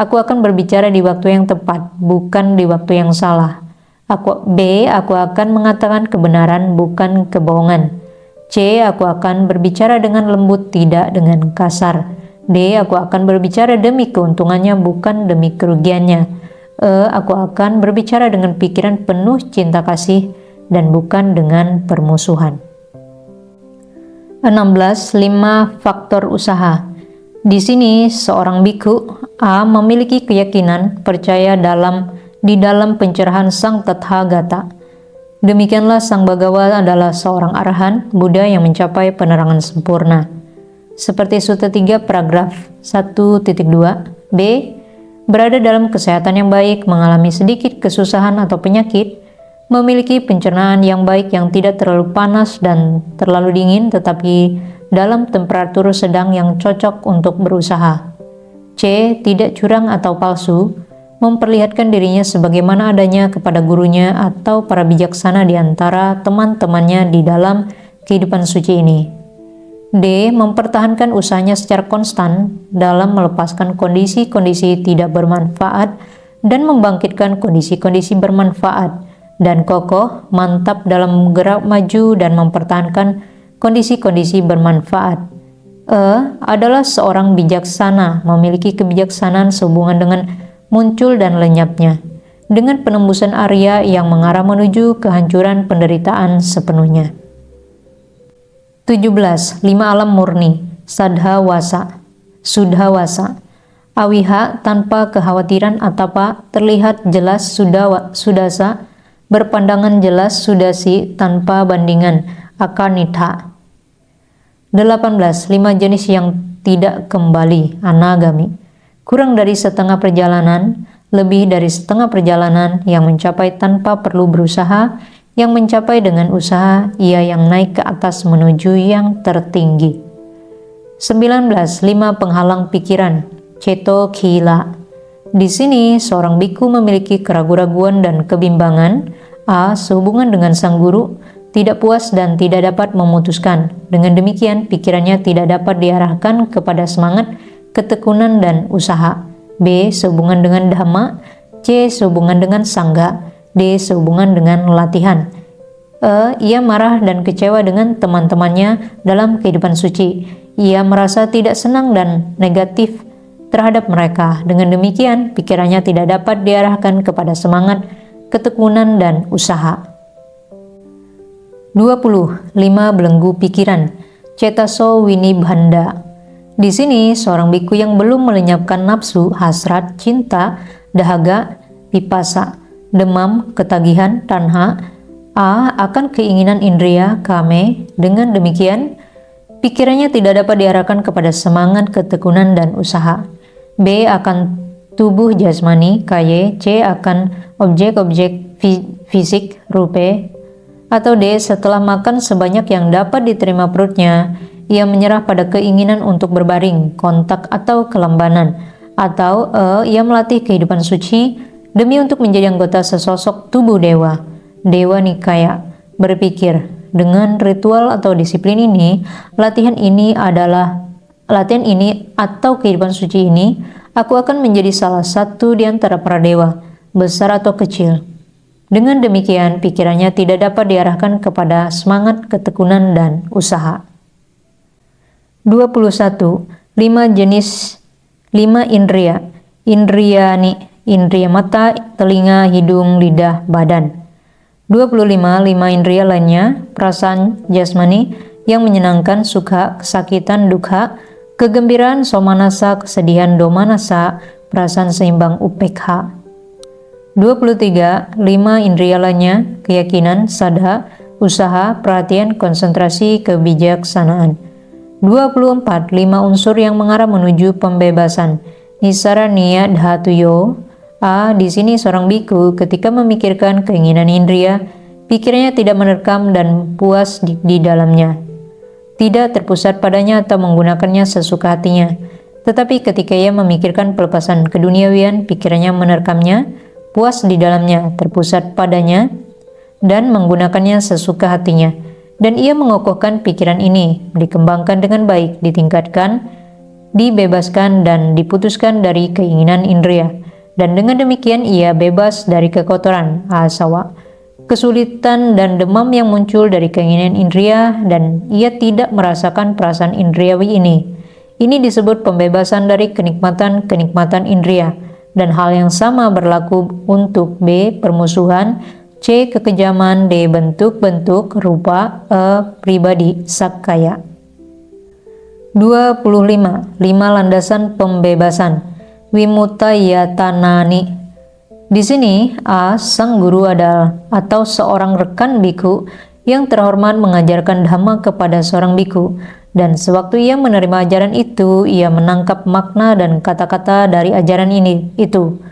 Aku akan berbicara di waktu yang tepat, bukan di waktu yang salah. Aku akan mengatakan kebenaran, bukan kebohongan. C. Aku akan berbicara dengan lembut, tidak dengan kasar. D. Aku akan berbicara demi keuntungannya, bukan demi kerugiannya. E. Aku akan berbicara dengan pikiran penuh cinta kasih dan bukan dengan permusuhan. 16 5 faktor usaha. Di sini seorang bikhu A memiliki keyakinan, percaya di dalam pencerahan Sang Tathagata. Demikianlah Sang Bhagawa adalah seorang arahan, Buddha yang mencapai penerangan sempurna. Seperti Sutta 3 paragraf 1.2. B. Berada dalam kesehatan yang baik, mengalami sedikit kesusahan atau penyakit, memiliki pencernaan yang baik yang tidak terlalu panas dan terlalu dingin, tetapi dalam temperatur sedang yang cocok untuk berusaha. C. Tidak curang atau palsu, memperlihatkan dirinya sebagaimana adanya kepada gurunya atau para bijaksana di antara teman-temannya di dalam kehidupan suci ini. D. Mempertahankan usahanya secara konstan dalam melepaskan kondisi-kondisi tidak bermanfaat dan membangkitkan kondisi-kondisi bermanfaat, dan kokoh, mantap dalam gerak maju dan mempertahankan kondisi-kondisi bermanfaat. E. Adalah seorang bijaksana, memiliki kebijaksanaan sehubungan dengan muncul dan lenyapnya, dengan penembusan Arya yang mengarah menuju kehancuran penderitaan sepenuhnya. 17. 5 alam murni, sadhawasa, sudhawasa, awiha tanpa kekhawatiran atapa, terlihat jelas sudasa, berpandangan jelas sudasi, tanpa bandingan, akanitha. 18. 5 jenis yang tidak kembali, anagami, kurang dari setengah perjalanan, lebih dari setengah perjalanan, yang mencapai tanpa perlu berusaha, yang mencapai dengan usaha, ia yang naik ke atas menuju yang tertinggi. 19. 5 penghalang pikiran, ceto khila. Di sini seorang biku memiliki keraguan-raguan dan kebimbangan. A. Sehubungan dengan sang guru, tidak puas dan tidak dapat memutuskan. Dengan demikian pikirannya tidak dapat diarahkan kepada semangat, ketekunan dan usaha. B. Sehubungan dengan dhamma. C. Sehubungan dengan sangga. D. Sehubungan dengan latihan. E. Ia marah dan kecewa dengan teman-temannya dalam kehidupan suci. Ia merasa tidak senang dan negatif terhadap mereka. Dengan demikian, pikirannya tidak dapat diarahkan kepada semangat, ketekunan dan usaha. 20. 5 belenggu pikiran, cetaso winibhanda. Di sini, seorang biku yang belum melenyapkan nafsu, hasrat, cinta, dahaga, pipasa, demam, ketagihan, tanha, A. akan keinginan indria, kame. Dengan demikian, pikirannya tidak dapat diarahkan kepada semangat, ketekunan, dan usaha. B. Akan tubuh jasmani, kaye. C. Akan objek-objek fisik, rupe. Atau D. Setelah makan sebanyak yang dapat diterima perutnya, ia menyerah pada keinginan untuk berbaring, kontak atau kelambanan. Atau E. Ia melatih kehidupan suci demi untuk menjadi anggota sesosok tubuh dewa, dewa nikaya. Berpikir, dengan ritual atau disiplin ini, latihan ini atau kehidupan suci ini, aku akan menjadi salah satu di antara para dewa, besar atau kecil. Dengan demikian, pikirannya tidak dapat diarahkan kepada semangat, ketekunan, dan usaha. 21. 5 jenis 5 indria, indriyani, indria mata, telinga, hidung, lidah, badan. 25. 5 indria lainnya, perasaan jasmani yang menyenangkan, sukha, kesakitan, dukha, kegembiraan, somanasa, kesedihan, domanasa, perasaan seimbang, upekha. 23. 5 indria lainnya, keyakinan, sadha, usaha, perhatian, konsentrasi, kebijaksanaan. 24. 5 unsur yang mengarah menuju pembebasan, nisaraniya dhatuyo. A. Di sini seorang biku ketika memikirkan keinginan indria, pikirannya tidak menerkam dan puas di dalamnya, tidak terpusat padanya atau menggunakannya sesuka hatinya. Tetapi ketika ia memikirkan pelepasan keduniawian, pikirannya menerkamnya, puas di dalamnya, terpusat padanya, dan menggunakannya sesuka hatinya. Dan ia mengokohkan pikiran ini, dikembangkan dengan baik, ditingkatkan, dibebaskan, dan diputuskan dari keinginan indria. Dan dengan demikian ia bebas dari kekotoran, asawa, kesulitan dan demam yang muncul dari keinginan indria, dan ia tidak merasakan perasaan indriawi ini. Ini disebut pembebasan dari kenikmatan-kenikmatan indria. Dan hal yang sama berlaku untuk B. Permusuhan, C. Kekejaman, D. Bentuk-bentuk rupa, E. Pribadi, sakkaya. 25. 5 landasan pembebasan, wimutayatanani. Di sini, A. Sang guru adalah atau seorang rekan biku yang terhormat mengajarkan dhamma kepada seorang biku, dan sewaktu ia menerima ajaran itu, ia menangkap makna dan kata-kata dari ajaran itu.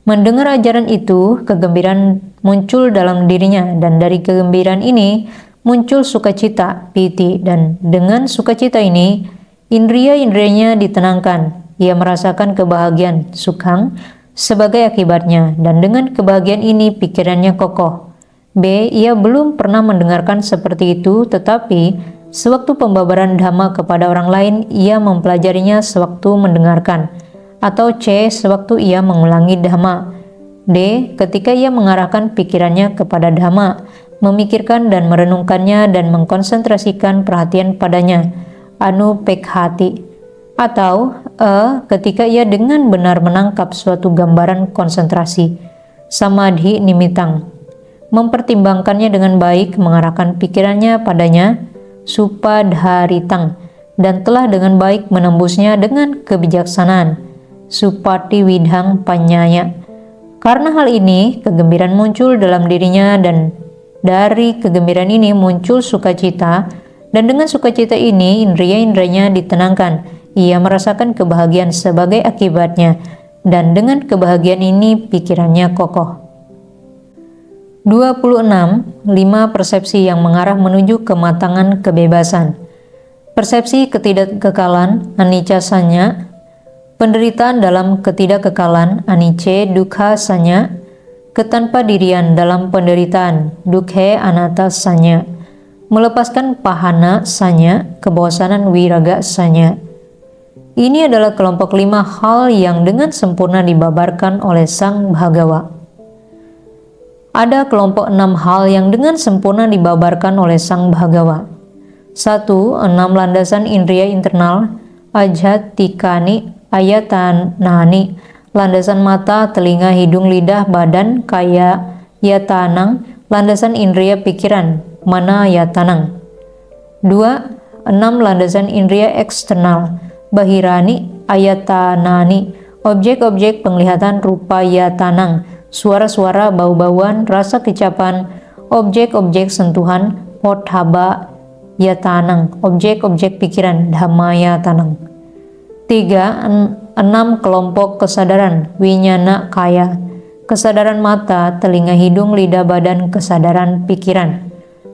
Mendengar ajaran itu, kegembiraan muncul dalam dirinya, dan dari kegembiraan ini muncul sukacita, piti, dan dengan sukacita ini, indria-indrianya ditenangkan. Ia merasakan kebahagiaan, sukhang, sebagai akibatnya, dan dengan kebahagiaan ini pikirannya kokoh. B. Ia belum pernah mendengarkan seperti itu, tetapi sewaktu pembabaran dhamma kepada orang lain, ia mempelajarinya sewaktu mendengarkan. Atau C. Sewaktu ia mengulangi dhamma. D. Ketika ia mengarahkan pikirannya kepada dhamma, memikirkan dan merenungkannya dan mengkonsentrasikan perhatian padanya, anupekhati. Atau E. Ketika ia dengan benar menangkap suatu gambaran konsentrasi, samadhi nimitang, mempertimbangkannya dengan baik, mengarahkan pikirannya padanya, supadharitang, dan telah dengan baik menembusnya dengan kebijaksanaan, supatiwidhang panyaya. Karena hal ini, kegembiraan muncul dalam dirinya, dan dari kegembiraan ini muncul sukacita, dan dengan sukacita ini indria-indranya ditenangkan. Ia merasakan kebahagiaan sebagai akibatnya, dan dengan kebahagiaan ini pikirannya kokoh. 26. 5 persepsi yang mengarah menuju kematangan kebebasan. Persepsi ketidakkekalan, anicca sanya, penderitaan dalam ketidakkekalan, anice dukkha sanya, ketanpadirian dalam penderitaan, dukkhe anatta sanya, melepaskan pahana sanya, kebosanan wiraga sanya. Ini adalah kelompok 5 hal yang dengan sempurna dibabarkan oleh Sang Bhagawa. Ada kelompok 6 hal yang dengan sempurna dibabarkan oleh Sang Bhagawa. 1. 6 landasan indria internal, ajatikani, ayatanani, landasan mata, telinga, hidung, lidah, badan, kaya, yatanang, landasan indria pikiran, mana yatanang. 2. 6 landasan indria eksternal, bahirani, ayatanani, objek-objek penglihatan rupa yatanang, suara-suara, bau-bauan, rasa kecapan, objek-objek sentuhan, potthaba yatanang, objek-objek pikiran, dhamma yatanang. 3. 6 kelompok kesadaran, winyana kaya, kesadaran mata, telinga, hidung, lidah, badan, kesadaran pikiran.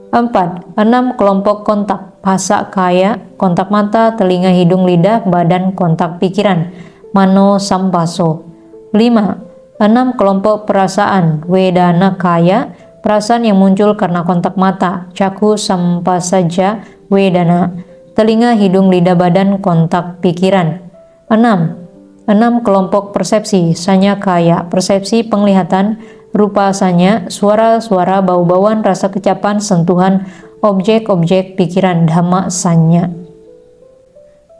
4. 6 kelompok kontak, phasa kaya, kontak mata, telinga, hidung, lidah, badan, kontak pikiran, mano sampaso. 5. 6 kelompok perasaan, wedana kaya, perasaan yang muncul karena kontak mata, caku sampasaja wedana, telinga, hidung, lidah, badan, kontak pikiran. 6 kelompok persepsi, sanya kaya, persepsi penglihatan, rupa sanya, suara-suara, bau-bauan, rasa kecapan, sentuhan, objek-objek pikiran, dhamma sanya.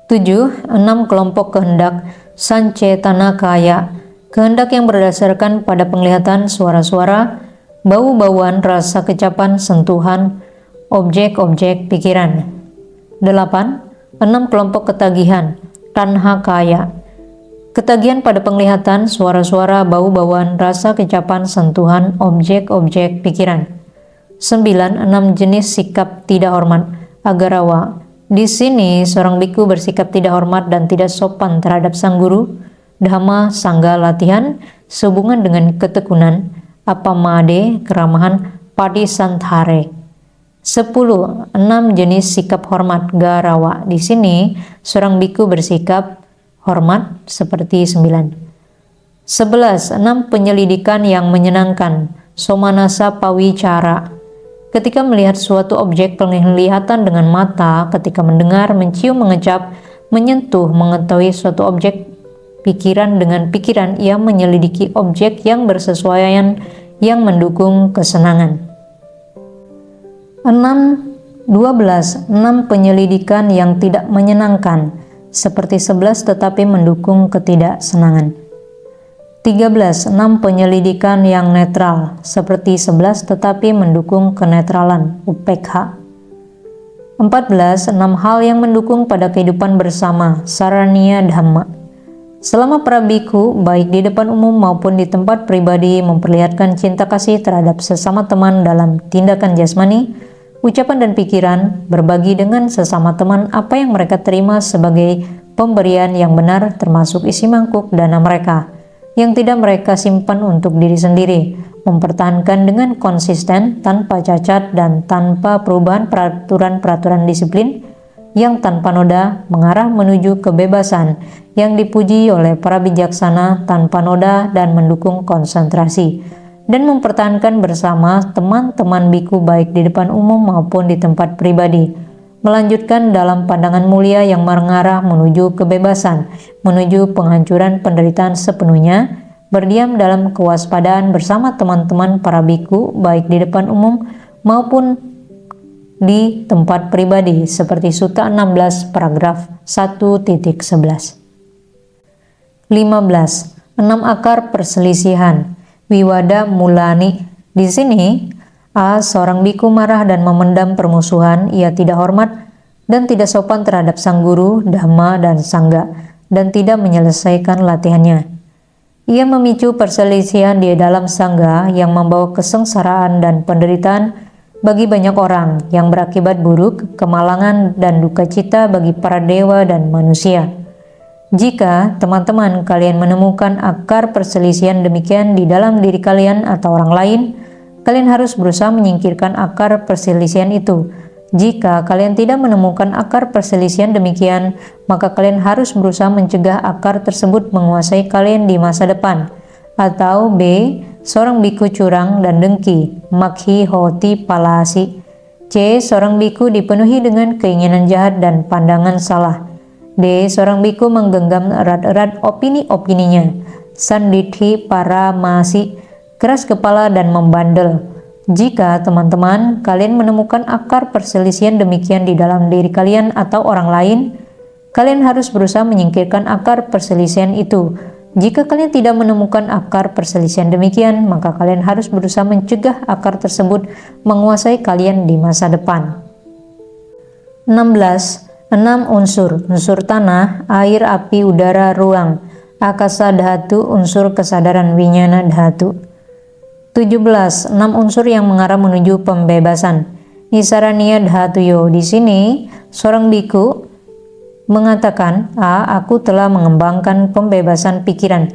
7. 6 kelompok kehendak, sancetana kaya, kehendak yang berdasarkan pada penglihatan, suara-suara, bau-bauan, rasa kecapan, sentuhan, objek-objek pikiran. 8. 6 kelompok ketagihan, tanha kaya, ketagihan pada penglihatan, suara-suara, bau-bauan, rasa kecapan, sentuhan, objek-objek pikiran. 9. 6 jenis sikap tidak hormat, agarawa. Di sini seorang biku bersikap tidak hormat dan tidak sopan terhadap sang guru, dhamma sangga latihan, sehubungan dengan ketekunan, apamade keramahan, padisantare. 10. 6 jenis sikap hormat, garawa. Di sini seorang biku bersikap hormat seperti 9. 11. 6 penyelidikan yang menyenangkan, somanasa pawicara, ketika melihat suatu objek penglihatan dengan mata, ketika mendengar, mencium, mengecap, menyentuh, mengetahui suatu objek pikiran dengan pikiran, ia menyelidiki objek yang bersesuaian yang mendukung kesenangan. 12. 6 penyelidikan yang tidak menyenangkan, seperti 11 tetapi mendukung ketidaksenangan. 13. 6 penyelidikan yang netral, seperti 11 tetapi mendukung kenetralan, upekha. 14. 6 hal yang mendukung pada kehidupan bersama, saraniya dhamma. Selama para biku, baik di depan umum maupun di tempat pribadi, memperlihatkan cinta kasih terhadap sesama teman dalam tindakan jasmani, ucapan dan pikiran, berbagi dengan sesama teman apa yang mereka terima sebagai pemberian yang benar, termasuk isi mangkuk dana mereka, yang tidak mereka simpan untuk diri sendiri, mempertahankan dengan konsisten, tanpa cacat dan tanpa perubahan peraturan-peraturan disiplin, yang tanpa noda mengarah menuju kebebasan, yang dipuji oleh para bijaksana tanpa noda dan mendukung konsentrasi, dan mempertahankan bersama teman-teman biku baik di depan umum maupun di tempat pribadi. Melanjutkan dalam pandangan mulia yang mengarah menuju kebebasan, menuju penghancuran penderitaan sepenuhnya, berdiam dalam kewaspadaan bersama teman-teman para biku baik di depan umum maupun di tempat pribadi, seperti Sutta 16 paragraf 1.11. 15. 6 akar perselisihan. Wiwada mulani. Di sini, A. Seorang biku marah dan memendam permusuhan. Ia tidak hormat dan tidak sopan terhadap sang guru, dhamma, dan sangga, dan tidak menyelesaikan latihannya. Ia memicu perselisihan di dalam sangga yang membawa kesengsaraan dan penderitaan bagi banyak orang, yang berakibat buruk, kemalangan, dan duka cita bagi para dewa dan manusia. Jika teman-teman kalian menemukan akar perselisihan demikian di dalam diri kalian atau orang lain, kalian harus berusaha menyingkirkan akar perselisihan itu. Jika kalian tidak menemukan akar perselisihan demikian, maka kalian harus berusaha mencegah akar tersebut menguasai kalian di masa depan. Atau B. Seorang biku curang dan dengki, makhi hoti palasi. C. Seorang biku dipenuhi dengan keinginan jahat dan pandangan salah. D. Seorang biku menggenggam erat-erat opini-opininya, sandidhi paramasi, keras kepala dan membandel. Jika teman-teman kalian menemukan akar perselisihan demikian di dalam diri kalian atau orang lain, kalian harus berusaha menyingkirkan akar perselisihan itu. Jika kalian tidak menemukan akar perselisihan demikian, maka kalian harus berusaha mencegah akar tersebut menguasai kalian di masa depan. 16. 6 unsur. Unsur tanah, air, api, udara, ruang. Akasa dhatu, unsur kesadaran winyana dhatu. 17. 6 unsur yang mengarah menuju pembebasan. Nisaraniya dhatuyo. Di sini, seorang biku mengatakan, aku telah mengembangkan pembebasan pikiran,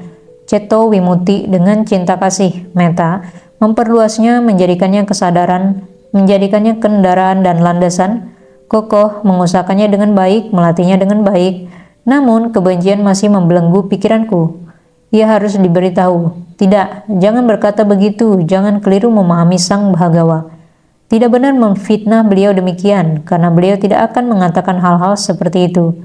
ceto wimuti, dengan cinta kasih, meta, memperluasnya, menjadikannya kesadaran, menjadikannya kendaraan dan landasan, kokoh, mengusahakannya dengan baik, melatihnya dengan baik. Namun, kebencian masih membelenggu pikiranku. Ia harus diberitahu, tidak, jangan berkata begitu, jangan keliru memahami Sang Bhagawa. Tidak benar memfitnah beliau demikian, karena beliau tidak akan mengatakan hal-hal seperti itu.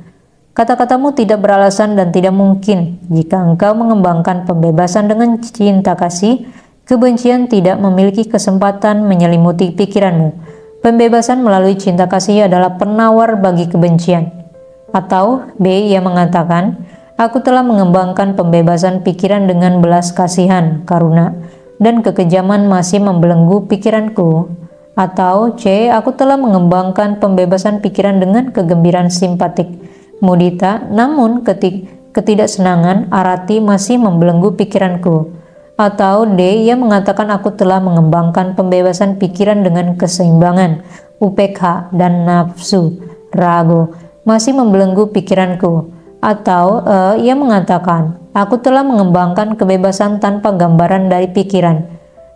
Kata-katamu tidak beralasan dan tidak mungkin. Jika engkau mengembangkan pembebasan dengan cinta kasih, kebencian tidak memiliki kesempatan menyelimuti pikiranmu. Pembebasan melalui cinta kasih adalah penawar bagi kebencian. Atau B. Ia mengatakan, aku telah mengembangkan pembebasan pikiran dengan belas kasihan, karuna, dan kekejaman masih membelenggu pikiranku. Atau C. Aku telah mengembangkan pembebasan pikiran dengan kegembiraan simpatik, mudita, namun ketidaksenangan, arati, masih membelenggu pikiranku. Atau D. Ia mengatakan aku telah mengembangkan pembebasan pikiran dengan keseimbangan, upekha, dan nafsu, rago, masih membelenggu pikiranku. Atau ia mengatakan, aku telah mengembangkan kebebasan tanpa gambaran dari pikiran,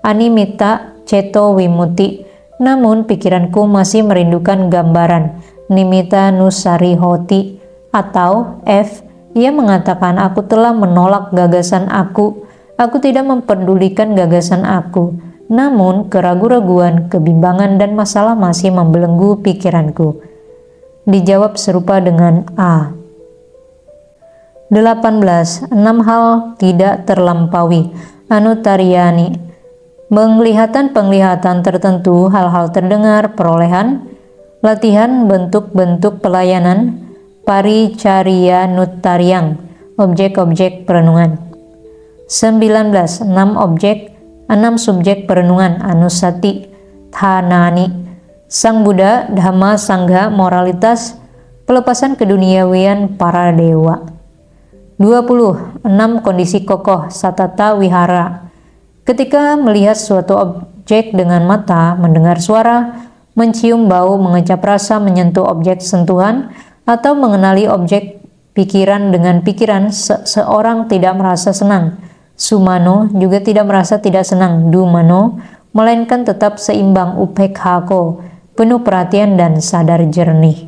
animita ceto wimuti, namun pikiranku masih merindukan gambaran, nimita nusari hoti. Atau F. Ia mengatakan, aku telah menolak gagasan aku tidak memperdulikan gagasan aku, namun keraguan-raguan, kebimbangan, dan masalah masih membelenggu pikiranku. Dijawab serupa dengan A. 18. 6 hal tidak terlampaui. Anutariyani. Penglihatan tertentu, hal-hal terdengar, perolehan, latihan, bentuk-bentuk pelayanan, paricariya nutariyang, objek-objek perenungan. 19. 6 subjek perenungan, anusati, thanani, Sang Buddha, Dhamma, Sangha, moralitas, pelepasan keduniawian para dewa. 20. 6 kondisi kokoh, satata wihara. Ketika melihat suatu objek dengan mata, mendengar suara, mencium bau, mengecap rasa, menyentuh objek sentuhan, atau mengenali objek pikiran dengan pikiran, seorang tidak merasa senang. Sumano juga tidak merasa tidak senang. Dumano, melainkan tetap seimbang, upekhako, penuh perhatian dan sadar jernih.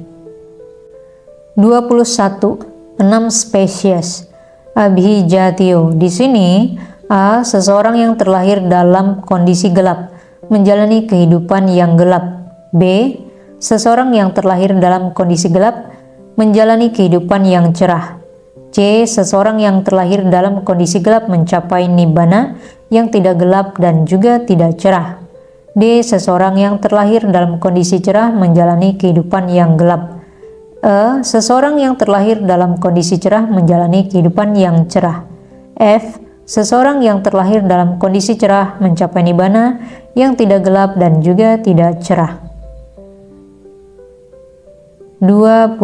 21. 6 spesies. Abhijatio. Di sini, A. Seseorang yang terlahir dalam kondisi gelap, menjalani kehidupan yang gelap. B. Seseorang yang terlahir dalam kondisi gelap, menjalani kehidupan yang cerah. C. Seseorang yang terlahir dalam kondisi gelap mencapai nibbana yang tidak gelap dan juga tidak cerah. D. Seseorang yang terlahir dalam kondisi cerah menjalani kehidupan yang gelap. E. Seseorang yang terlahir dalam kondisi cerah menjalani kehidupan yang cerah. F. Seseorang yang terlahir dalam kondisi cerah mencapai nibbana yang tidak gelap dan juga tidak cerah. 22.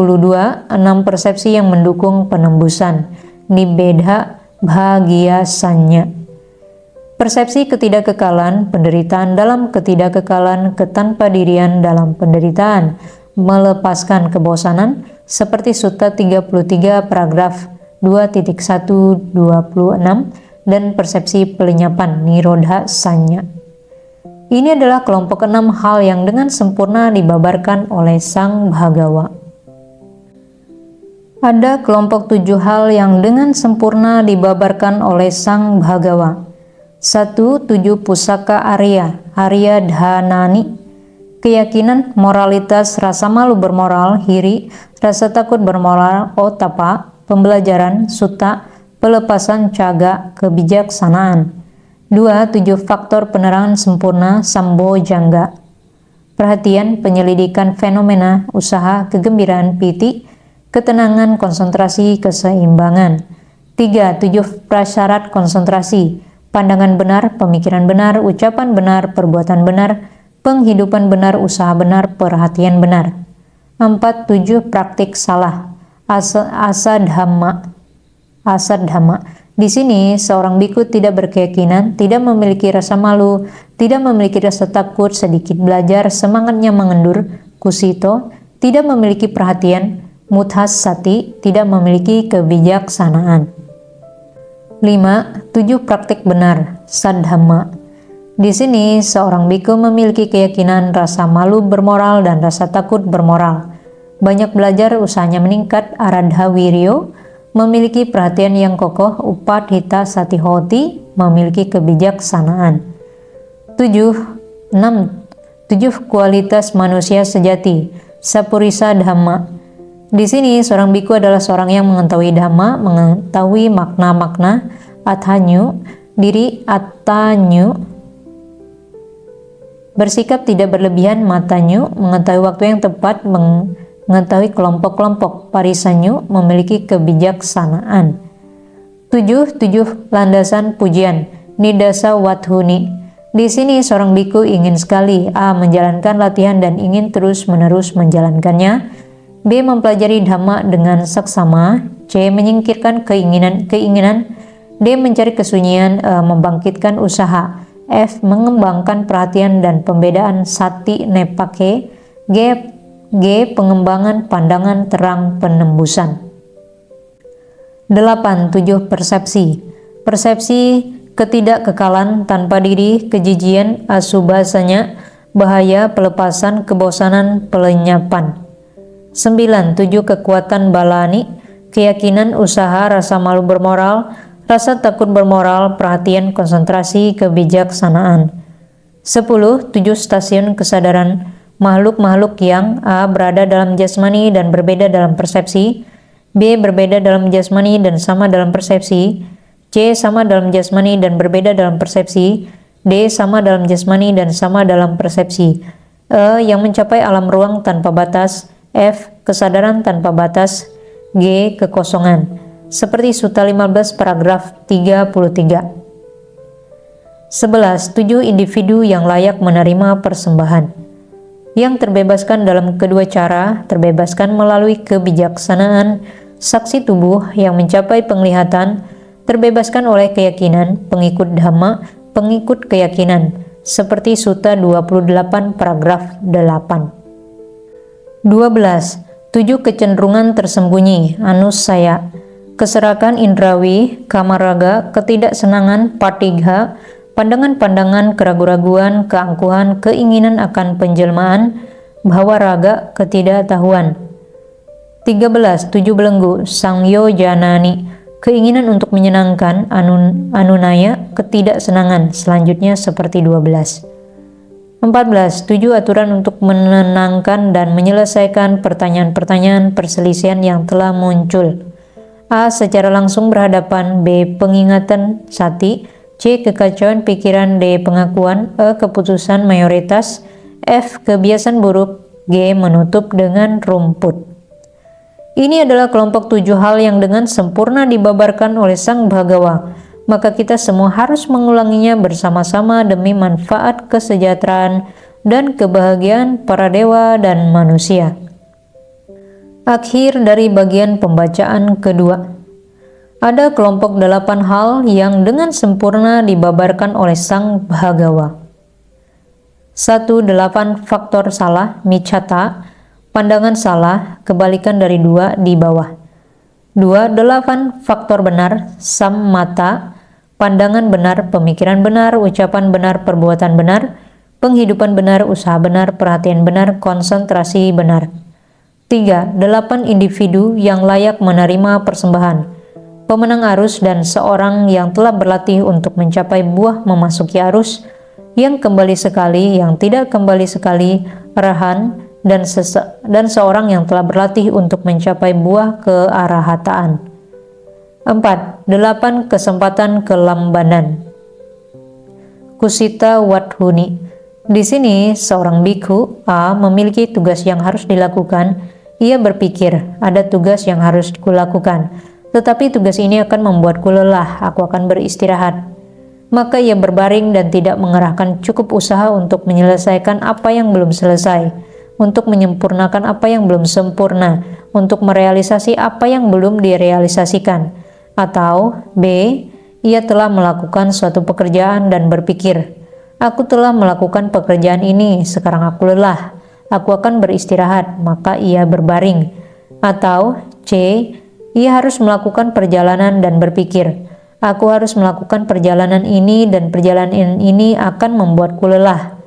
6 persepsi yang mendukung penembusan. Nibbeda bahagia sanya. Persepsi ketidakkekalan, penderitaan dalam ketidakkekalan, ketanpadirian dalam penderitaan, melepaskan kebosanan, seperti Sutta 33 paragraf 2.126 dan persepsi pelenyapan Nirodha Sanya. Ini adalah kelompok 6 hal yang dengan sempurna dibabarkan oleh Sang Bhagawa. Ada kelompok 7 hal yang dengan sempurna dibabarkan oleh Sang Bhagawa. 1. 7 pusaka Arya Dhanani. Keyakinan, moralitas, rasa malu bermoral, hiri, rasa takut bermoral, otapa, pembelajaran, sutta, pelepasan, caga, kebijaksanaan. 2. 7 faktor penerangan sempurna, sambojangga. Perhatian, penyelidikan fenomena, usaha, kegembiraan, piti, ketenangan, konsentrasi, keseimbangan. 3. 7 prasyarat konsentrasi, pandangan benar, pemikiran benar, ucapan benar, perbuatan benar, penghidupan benar, usaha benar, perhatian benar. 4. 7 praktik salah, asadhamma. Di sini seorang biku tidak berkeyakinan, tidak memiliki rasa malu, tidak memiliki rasa takut, sedikit belajar, semangatnya mengendur, kusito, tidak memiliki perhatian, mudhassati, tidak memiliki kebijaksanaan. 5. 7 praktik benar, saddhamma. Di sini seorang biku memiliki keyakinan, rasa malu bermoral dan rasa takut bermoral. Banyak belajar, usahanya meningkat, aradha wiryo, memiliki perhatian yang kokoh, upadhita satihoti, memiliki kebijaksanaan. 7 kualitas manusia sejati, sapurisa dhamma. Di sini seorang biku adalah seorang yang mengetahui dhamma, mengetahui makna-makna, athanyu, diri attanyu, bersikap tidak berlebihan, matanyu, mengetahui waktu yang tepat, mengetahui kelompok-kelompok, parisanyu, memiliki kebijaksanaan. 7 landasan pujian, nidasa wathuni. Di sini seorang biku ingin sekali A. menjalankan latihan dan ingin terus-menerus menjalankannya. B. mempelajari dhamma dengan saksama. C. menyingkirkan keinginan. D. mencari kesunyian. E. membangkitkan usaha. F. mengembangkan perhatian dan pembedaan sati nepake. G. pengembangan pandangan terang penembusan. 8. 7 persepsi. Persepsi ketidakkekalan, tanpa diri, kejijian, asubhasanya, bahaya, pelepasan, kebosanan, pelenyapan. 9. 7 kekuatan balani, keyakinan, usaha, rasa malu bermoral, rasa takut bermoral, perhatian, konsentrasi, kebijaksanaan. 10. 7 stasiun kesadaran, makhluk-makhluk yang A. berada dalam jasmani dan berbeda dalam persepsi, B. berbeda dalam jasmani dan sama dalam persepsi, C. sama dalam jasmani dan berbeda dalam persepsi, D. sama dalam jasmani dan sama dalam persepsi, E. yang mencapai alam ruang tanpa batas, F. kesadaran tanpa batas, G. kekosongan, seperti Sutta 15 paragraf 33. 11. 7 individu yang layak menerima persembahan, yang terbebaskan dalam kedua cara, terbebaskan melalui kebijaksanaan, saksi tubuh yang mencapai penglihatan, terbebaskan oleh keyakinan, pengikut dhamma, pengikut keyakinan, seperti Sutta 28 paragraf 8. 12. 7 kecenderungan tersembunyi, anusaya, keserakan indrawi, kamaraga, ketidaksenangan, patigha, pandangan-pandangan, keraguan-raguan, keangkuhan, keinginan akan penjelmaan, bhawaraga, ketidaktahuan. 13. 7 belenggu, sangyo janani, keinginan untuk menyenangkan, anunaya, ketidaksenangan, selanjutnya seperti 12. 14. Tujuh aturan untuk menenangkan dan menyelesaikan pertanyaan-pertanyaan perselisihan yang telah muncul. A. Secara langsung berhadapan. B. Pengingatan sati. C. Kekacauan pikiran. D. Pengakuan. E. Keputusan mayoritas. F. Kebiasaan buruk. G. Menutup dengan rumput. Ini adalah kelompok 7 hal yang dengan sempurna dibabarkan oleh Sang Bhagawa. Maka kita semua harus mengulanginya bersama-sama demi manfaat kesejahteraan dan kebahagiaan para dewa dan manusia. Akhir dari bagian pembacaan kedua. Ada kelompok 8 hal yang dengan sempurna dibabarkan oleh Sang Bhagawa. 1. 8 faktor salah, micchata, pandangan salah, kebalikan dari 2 di bawah. 2. 8 faktor benar, sammata, pandangan benar, pemikiran benar, ucapan benar, perbuatan benar, penghidupan benar, usaha benar, perhatian benar, konsentrasi benar. 3. 8 individu yang layak menerima persembahan, pemenang arus dan seorang yang telah berlatih untuk mencapai buah memasuki arus, yang kembali sekali, yang tidak kembali sekali, arahan, dan seorang yang telah berlatih untuk mencapai buah kearahataan. 4. 8 kesempatan kelambanan. Kusita Wadhuni. Di sini seorang bikhu A memiliki tugas yang harus dilakukan. Ia berpikir, ada tugas yang harus kulakukan, tetapi tugas ini akan membuatku lelah, aku akan beristirahat. Maka ia berbaring dan tidak mengerahkan cukup usaha untuk menyelesaikan apa yang belum selesai, untuk menyempurnakan apa yang belum sempurna, untuk merealisasi apa yang belum direalisasikan. Atau B. Ia telah melakukan suatu pekerjaan dan berpikir, aku telah melakukan pekerjaan ini, sekarang aku lelah, aku akan beristirahat, maka ia berbaring. Atau C. Ia harus melakukan perjalanan dan berpikir, aku harus melakukan perjalanan ini dan perjalanan ini akan membuatku lelah.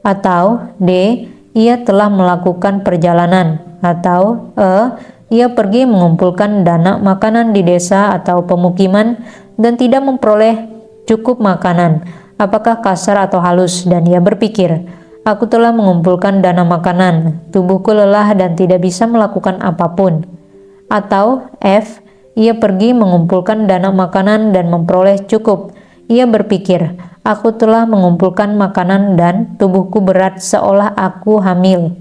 Atau D. Ia telah melakukan perjalanan. Atau E. Ia pergi mengumpulkan dana makanan di desa atau pemukiman dan tidak memperoleh cukup makanan. Apakah kasar atau halus? Dan ia berpikir, aku telah mengumpulkan dana makanan, tubuhku lelah dan tidak bisa melakukan apapun. Atau F. Ia pergi mengumpulkan dana makanan dan memperoleh cukup. Ia berpikir, aku telah mengumpulkan makanan dan tubuhku berat seolah aku hamil.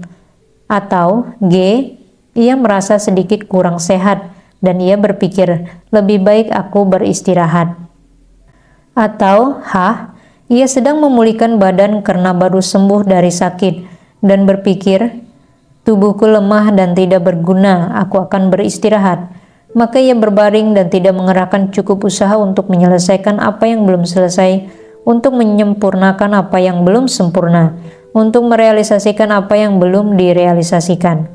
Atau G. Ia merasa sedikit kurang sehat dan ia berpikir, lebih baik aku beristirahat. Atau H. Ia sedang memulihkan badan karena baru sembuh dari sakit dan berpikir, tubuhku lemah dan tidak berguna, aku akan beristirahat. Maka ia berbaring dan tidak mengerahkan cukup usaha untuk menyelesaikan apa yang belum selesai, untuk menyempurnakan apa yang belum sempurna, untuk merealisasikan apa yang belum direalisasikan.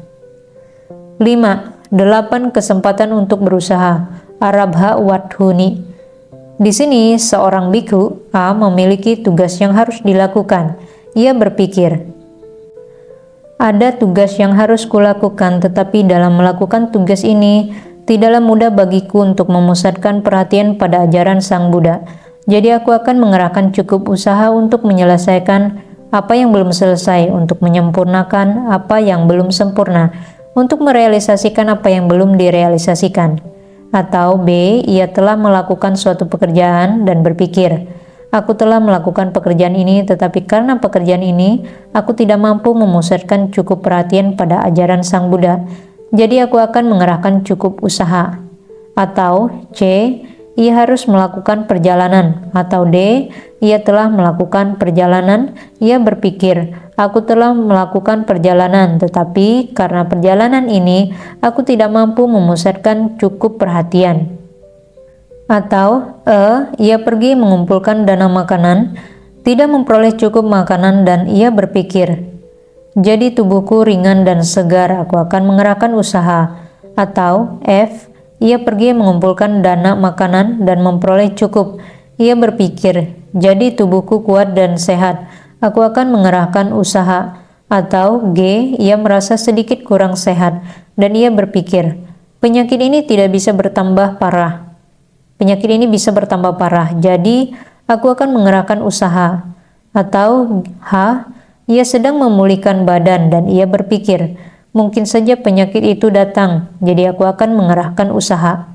5. 8 kesempatan untuk berusaha, Arabha Wadhuni. Di sini seorang bikhu A memiliki tugas yang harus dilakukan. Ia berpikir, ada tugas yang harus kulakukan, tetapi dalam melakukan tugas ini tidaklah mudah bagiku untuk memusatkan perhatian pada ajaran Sang Buddha. Jadi aku akan mengerahkan cukup usaha untuk menyelesaikan apa yang belum selesai, untuk menyempurnakan apa yang belum sempurna, untuk merealisasikan apa yang belum direalisasikan. Atau B. Ia telah melakukan suatu pekerjaan dan berpikir, aku telah melakukan pekerjaan ini, tetapi karena pekerjaan ini, aku tidak mampu memusatkan cukup perhatian pada ajaran Sang Buddha. Jadi aku akan mengerahkan cukup usaha. Atau C. Ia harus melakukan perjalanan. Atau D. Ia telah melakukan perjalanan. Ia berpikir, aku telah melakukan perjalanan, tetapi karena perjalanan ini, aku tidak mampu memusatkan cukup perhatian. Atau E. Ia pergi mengumpulkan dana makanan, tidak memperoleh cukup makanan dan ia berpikir, jadi tubuhku ringan dan segar, aku akan mengerahkan usaha. Atau F. Ia pergi mengumpulkan dana makanan dan memperoleh cukup. Ia berpikir, jadi tubuhku kuat dan sehat, aku akan mengerahkan usaha. Atau G. Ia merasa sedikit kurang sehat dan ia berpikir, penyakit ini tidak bisa bertambah parah. penyakit ini bisa bertambah parah, jadi aku akan mengerahkan usaha. Atau H, ia sedang memulihkan badan dan ia berpikir, mungkin saja penyakit itu datang, jadi aku akan mengerahkan usaha.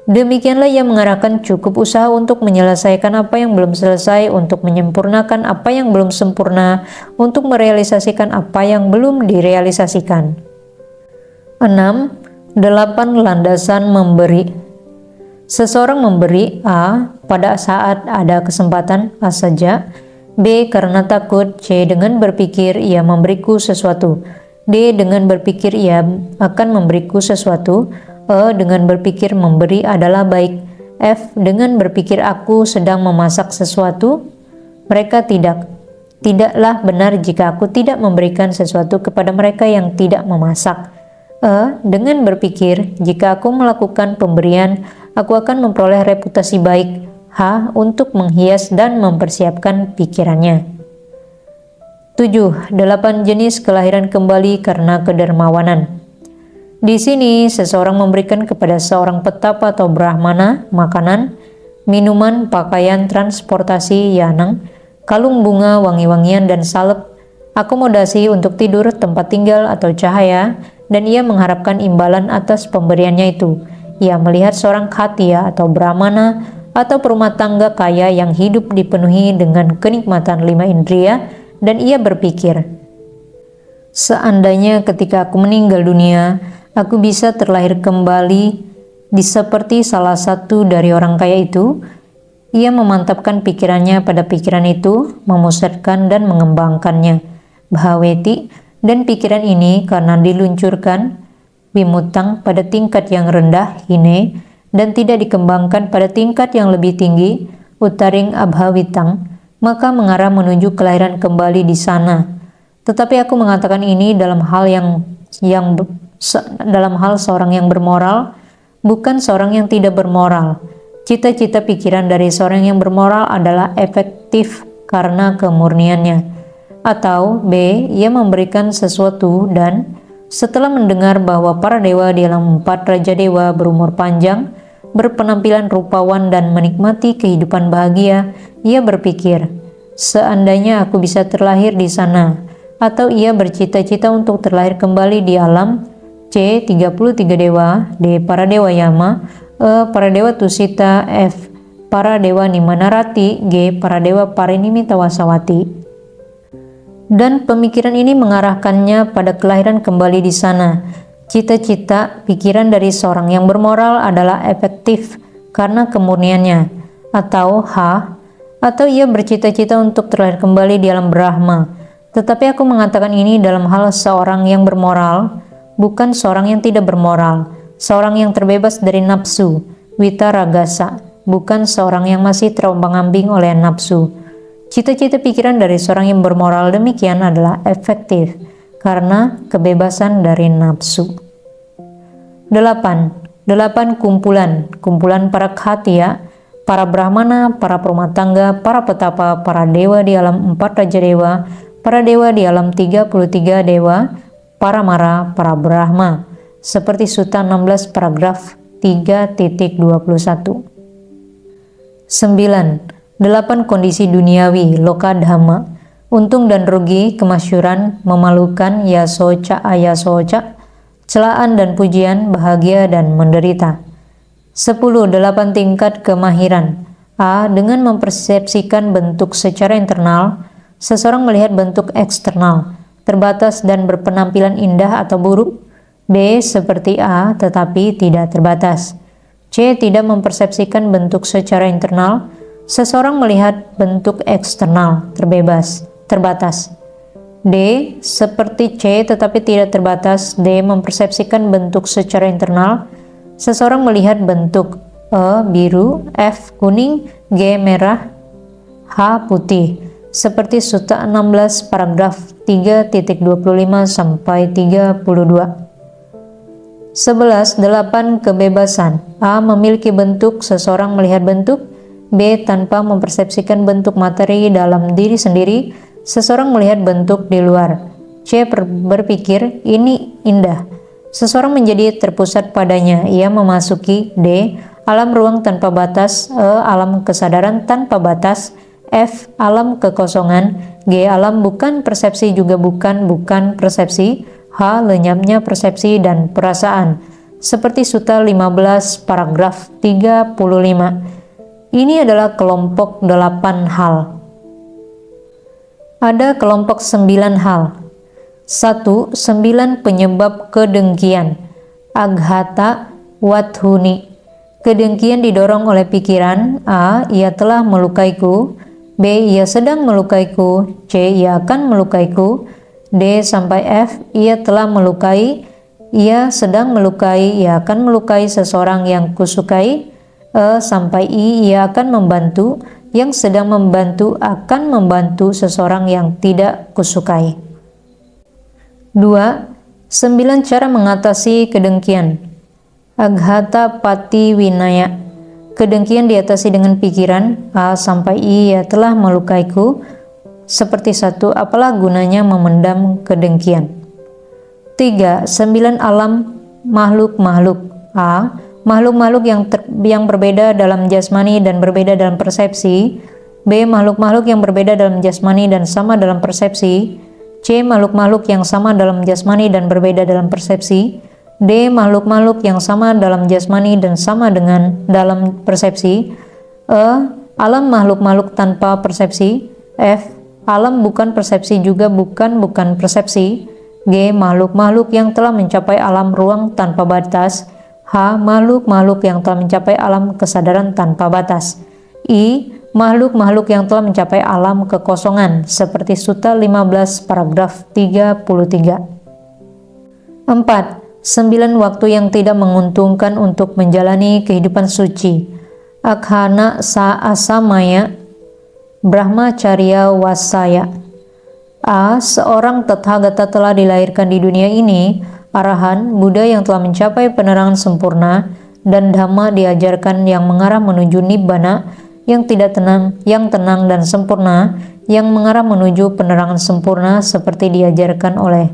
Demikianlah ia mengerahkan cukup usaha untuk menyelesaikan apa yang belum selesai, untuk menyempurnakan apa yang belum sempurna, untuk merealisasikan apa yang belum direalisasikan. 6. 8 landasan memberi. Seseorang memberi A pada saat ada kesempatan A saja, B karena takut, C dengan berpikir ia memberiku sesuatu, D dengan berpikir ia akan memberiku sesuatu, E dengan berpikir memberi adalah baik, F dengan berpikir aku sedang memasak sesuatu. Mereka tidaklah benar jika aku tidak memberikan sesuatu kepada mereka yang tidak memasak. E dengan berpikir jika aku melakukan pemberian, aku akan memperoleh reputasi baik. H untuk menghias dan mempersiapkan pikirannya. 7. 8 jenis kelahiran kembali karena kedermawanan. Di sini, seseorang memberikan kepada seorang petapa atau brahmana makanan, minuman, pakaian, transportasi, yanang, kalung bunga, wangi-wangian, dan salep, akomodasi untuk tidur, tempat tinggal, atau cahaya, dan ia mengharapkan imbalan atas pemberiannya itu. Ia melihat seorang khatya atau brahmana atau perumah tangga kaya yang hidup dipenuhi dengan kenikmatan 5 indria, dan ia berpikir, seandainya ketika aku meninggal dunia, aku bisa terlahir kembali di seperti salah satu dari orang kaya itu. Ia memantapkan pikirannya pada pikiran itu, memusatkan dan mengembangkannya. Bhaveti, dan pikiran ini karena diluncurkan vimutang pada tingkat yang rendah, hine, dan tidak dikembangkan pada tingkat yang lebih tinggi, uttaring abhavitang, maka mengarah menuju kelahiran kembali di sana. Tetapi aku mengatakan ini dalam hal seorang yang bermoral, bukan seorang yang tidak bermoral. Cita-cita pikiran dari seorang yang bermoral adalah efektif karena kemurniannya. Atau B, ia memberikan sesuatu dan setelah mendengar bahwa para dewa di alam 4 raja dewa berumur panjang, berpenampilan rupawan dan menikmati kehidupan bahagia, ia berpikir, seandainya aku bisa terlahir di sana. Atau ia bercita-cita untuk terlahir kembali di alam C. 33 dewa, D. Para dewa Yama, E. Para dewa Tusita, F. Para dewa Nimanarati, G. Para dewa Parinimitawasawati. Dan pemikiran ini mengarahkannya pada kelahiran kembali di sana. Cita-cita pikiran dari seorang yang bermoral adalah efektif karena kemurniannya. Atau H. Atau ia bercita-cita untuk terlahir kembali di alam Brahma. Tetapi aku mengatakan ini dalam hal seorang yang bermoral, bukan seorang yang tidak bermoral, seorang yang terbebas dari nafsu, witaragasa, bukan seorang yang masih terombang-ambing oleh nafsu. Cita-cita pikiran dari seorang yang bermoral demikian adalah efektif karena kebebasan dari nafsu. 8. 8 kumpulan para khatya, para brahmana, para perumah tangga, para petapa, para dewa di alam 4 raja dewa, para dewa di alam 33 dewa, para mara, para brahma, seperti Sutta 16 paragraf 3.21. 9. 8 kondisi duniawi, loka dhamma, untung dan rugi, kemasyuran, memalukan, yasoca, ayasoca, celaan dan pujian, bahagia dan menderita. 10. 8 tingkat kemahiran. A. Dengan mempersepsikan bentuk secara internal, seseorang melihat bentuk eksternal, terbatas dan berpenampilan indah atau buruk. B. Seperti A, tetapi tidak terbatas. C. Tidak mempersepsikan bentuk secara internal, seseorang melihat bentuk eksternal, terbatas. D. Seperti C, tetapi tidak terbatas. D. Mempersepsikan bentuk secara internal, seseorang melihat bentuk E. Biru, F. Kuning, G. Merah, H. Putih. Seperti Sutta 16 paragraf 3.25 sampai 32. 11. 8 kebebasan. A. Memiliki bentuk, seseorang melihat bentuk. B. Tanpa mempersepsikan bentuk materi dalam diri sendiri, seseorang melihat bentuk di luar. C. Berpikir, ini indah. Seseorang menjadi terpusat padanya. Ia memasuki D. alam ruang tanpa batas, alam kesadaran tanpa batas, F. alam kekosongan, G. alam bukan persepsi juga bukan persepsi, H. lenyapnya persepsi dan perasaan. Seperti Sutta 15 paragraf 35. Ini adalah kelompok 8 hal. Ada kelompok 9 hal. 1. 9 penyebab kedengkian. Aghata wathuni. Kedengkian didorong oleh pikiran. A. Ia telah melukaiku. B. Ia sedang melukaiku. C. Ia akan melukaiku. D. sampai F. Ia telah melukai. Ia sedang melukai. Ia akan melukai seseorang yang kusukai. E. sampai I. Ia akan membantu. Yang sedang membantu akan membantu seseorang yang tidak kusukai. 2. 9 cara mengatasi kedengkian. Aghata pati winaya. Kedengkian diatasi dengan pikiran. A. sampai I. Ia telah melukaiku. Seperti 1. Apalah gunanya memendam kedengkian. 3. 9 alam makhluk-makhluk. A. Makhluk-makhluk yang berbeda dalam jasmani dan berbeda dalam persepsi. B. Makhluk-makhluk yang berbeda dalam jasmani dan sama dalam persepsi. C. Makhluk-makhluk yang sama dalam jasmani dan berbeda dalam persepsi. D. Makhluk-makhluk yang sama dalam jasmani dan sama dengan dalam persepsi. E. Alam makhluk-makhluk tanpa persepsi. F. Alam bukan persepsi juga bukan persepsi. G. Makhluk-makhluk yang telah mencapai alam ruang tanpa batas. H. Makhluk-makhluk yang telah mencapai alam kesadaran tanpa batas. I. Makhluk-makhluk yang telah mencapai alam kekosongan, seperti Sutta 15 paragraf 33. 4. 9 waktu yang tidak menguntungkan untuk menjalani kehidupan suci. Akhana sa asamaya brahmacharya wasaya. A. Seorang Tathagata telah dilahirkan di dunia ini, arahan, Buddha yang telah mencapai penerangan sempurna, dan Dhamma diajarkan yang mengarah menuju Nibbana, yang tenang dan sempurna, yang mengarah menuju penerangan sempurna seperti diajarkan oleh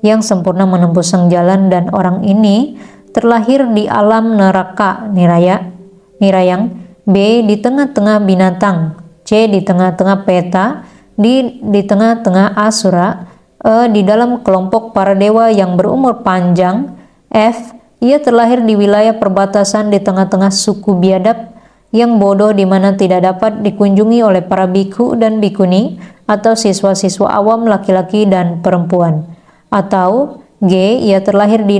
yang sempurna menempuh sang jalan, dan orang ini terlahir di alam neraka nirayang, B. di tengah-tengah binatang, C. di tengah-tengah peta, D. di tengah-tengah asura, E. di dalam kelompok para dewa yang berumur panjang, F. ia terlahir di wilayah perbatasan di tengah-tengah suku biadab yang bodoh di mana tidak dapat dikunjungi oleh para biku dan bikuni atau siswa-siswa awam laki-laki dan perempuan. Atau G. ia terlahir di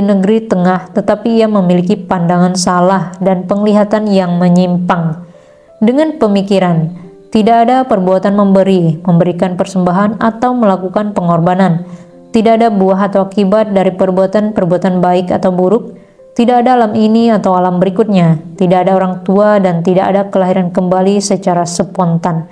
negeri tengah, tetapi ia memiliki pandangan salah dan penglihatan yang menyimpang. Dengan pemikiran, tidak ada perbuatan memberikan persembahan atau melakukan pengorbanan. Tidak ada buah atau akibat dari perbuatan baik atau buruk. Tidak ada alam ini atau alam berikutnya. Tidak ada orang tua dan tidak ada kelahiran kembali secara spontan.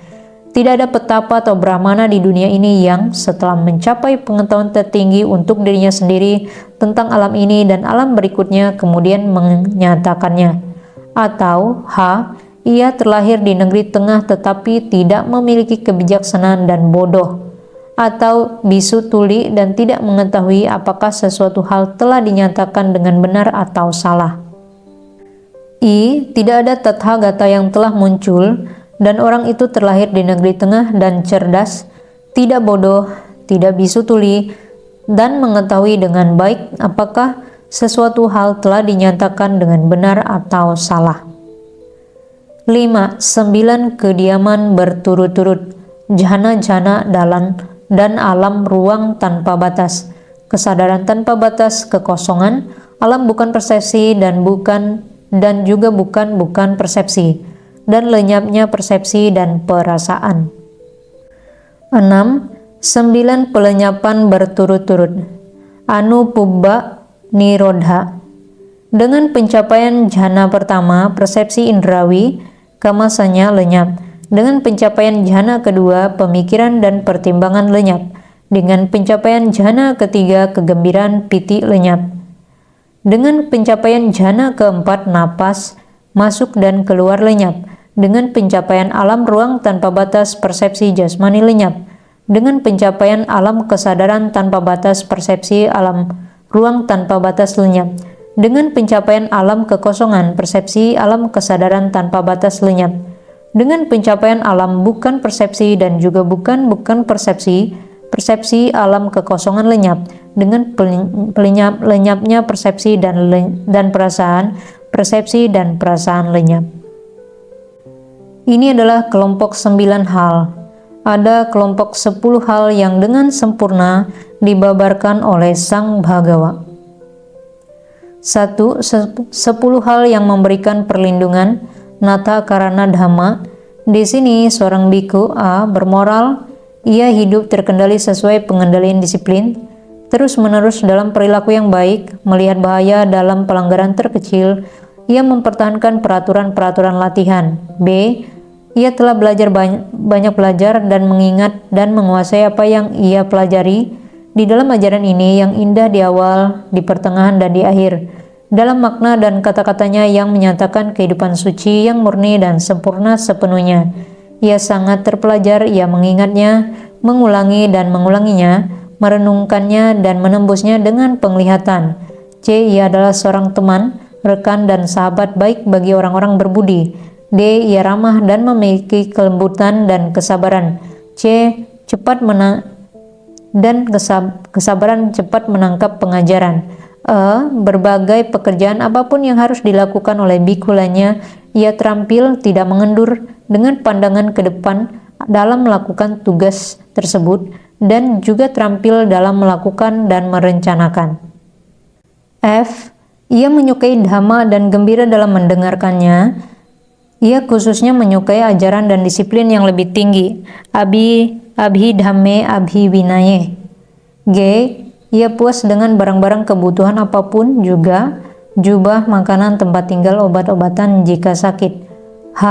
Tidak ada petapa atau brahmana di dunia ini yang setelah mencapai pengetahuan tertinggi untuk dirinya sendiri tentang alam ini dan alam berikutnya kemudian menyatakannya. Atau H. ia terlahir di negeri tengah tetapi tidak memiliki kebijaksanaan dan bodoh. Atau bisu tuli dan tidak mengetahui apakah sesuatu hal telah dinyatakan dengan benar atau salah. I. tidak ada Tathagata yang telah muncul, dan orang itu terlahir di negeri tengah dan cerdas, tidak bodoh, tidak bisu tuli, dan mengetahui dengan baik apakah sesuatu hal telah dinyatakan dengan benar atau salah. 5. 9 kediaman berturut-turut, jhana-jhana dan alam ruang tanpa batas, kesadaran tanpa batas, kekosongan, alam bukan persepsi dan juga bukan persepsi, dan lenyapnya persepsi dan perasaan. 6. 9 pelenyapan berturut-turut, Anupubba Nirodha. Dengan pencapaian jhana pertama, persepsi indrawi, kamasanya lenyap. Dengan pencapaian jhana kedua, pemikiran dan pertimbangan lenyap. Dengan pencapaian jhana ketiga, kegembiraan piti lenyap. Dengan pencapaian jhana keempat, napas masuk dan keluar lenyap. Dengan pencapaian alam ruang tanpa batas, persepsi jasmani lenyap. Dengan pencapaian alam kesadaran tanpa batas, persepsi alam ruang tanpa batas lenyap. Dengan pencapaian alam kekosongan, persepsi alam kesadaran tanpa batas lenyap. Dengan pencapaian alam bukan persepsi dan juga bukan persepsi, persepsi alam kekosongan lenyap. Dengan lenyapnya persepsi dan perasaan, persepsi dan perasaan lenyap. Ini adalah kelompok 9 hal. Ada kelompok 10 hal yang dengan sempurna dibabarkan oleh Sang Bhagawa. 1. 10 hal yang memberikan perlindungan, Nata Karana Dhamma. Di sini seorang biku A bermoral, ia hidup terkendali sesuai pengendalian disiplin, terus-menerus dalam perilaku yang baik, melihat bahaya dalam pelanggaran terkecil, ia mempertahankan peraturan-peraturan latihan. B. Ia telah banyak belajar dan mengingat dan menguasai apa yang ia pelajari di dalam ajaran ini yang indah di awal, di pertengahan, dan di akhir. Dalam makna dan kata-katanya yang menyatakan kehidupan suci yang murni dan sempurna sepenuhnya. Ia sangat terpelajar, ia mengingatnya, mengulangi dan mengulanginya, merenungkannya dan menembusnya dengan penglihatan. C. Ia adalah seorang teman, rekan, dan sahabat baik bagi orang-orang berbudi. D. Ia ramah dan memiliki kelembutan dan kesabaran. C. Kesabaran cepat menangkap pengajaran. E. Berbagai pekerjaan apapun yang harus dilakukan oleh biku lainnya, ia terampil, tidak mengendur, dengan pandangan ke depan dalam melakukan tugas tersebut, dan juga terampil dalam melakukan dan merencanakan. F. Ia menyukai dhamma dan gembira dalam mendengarkannya. Ia khususnya menyukai ajaran dan disiplin yang lebih tinggi. Abhidhamme abhivinaye. G. Ia puas dengan barang-barang kebutuhan apapun, juga jubah, makanan, tempat tinggal, obat-obatan jika sakit. H.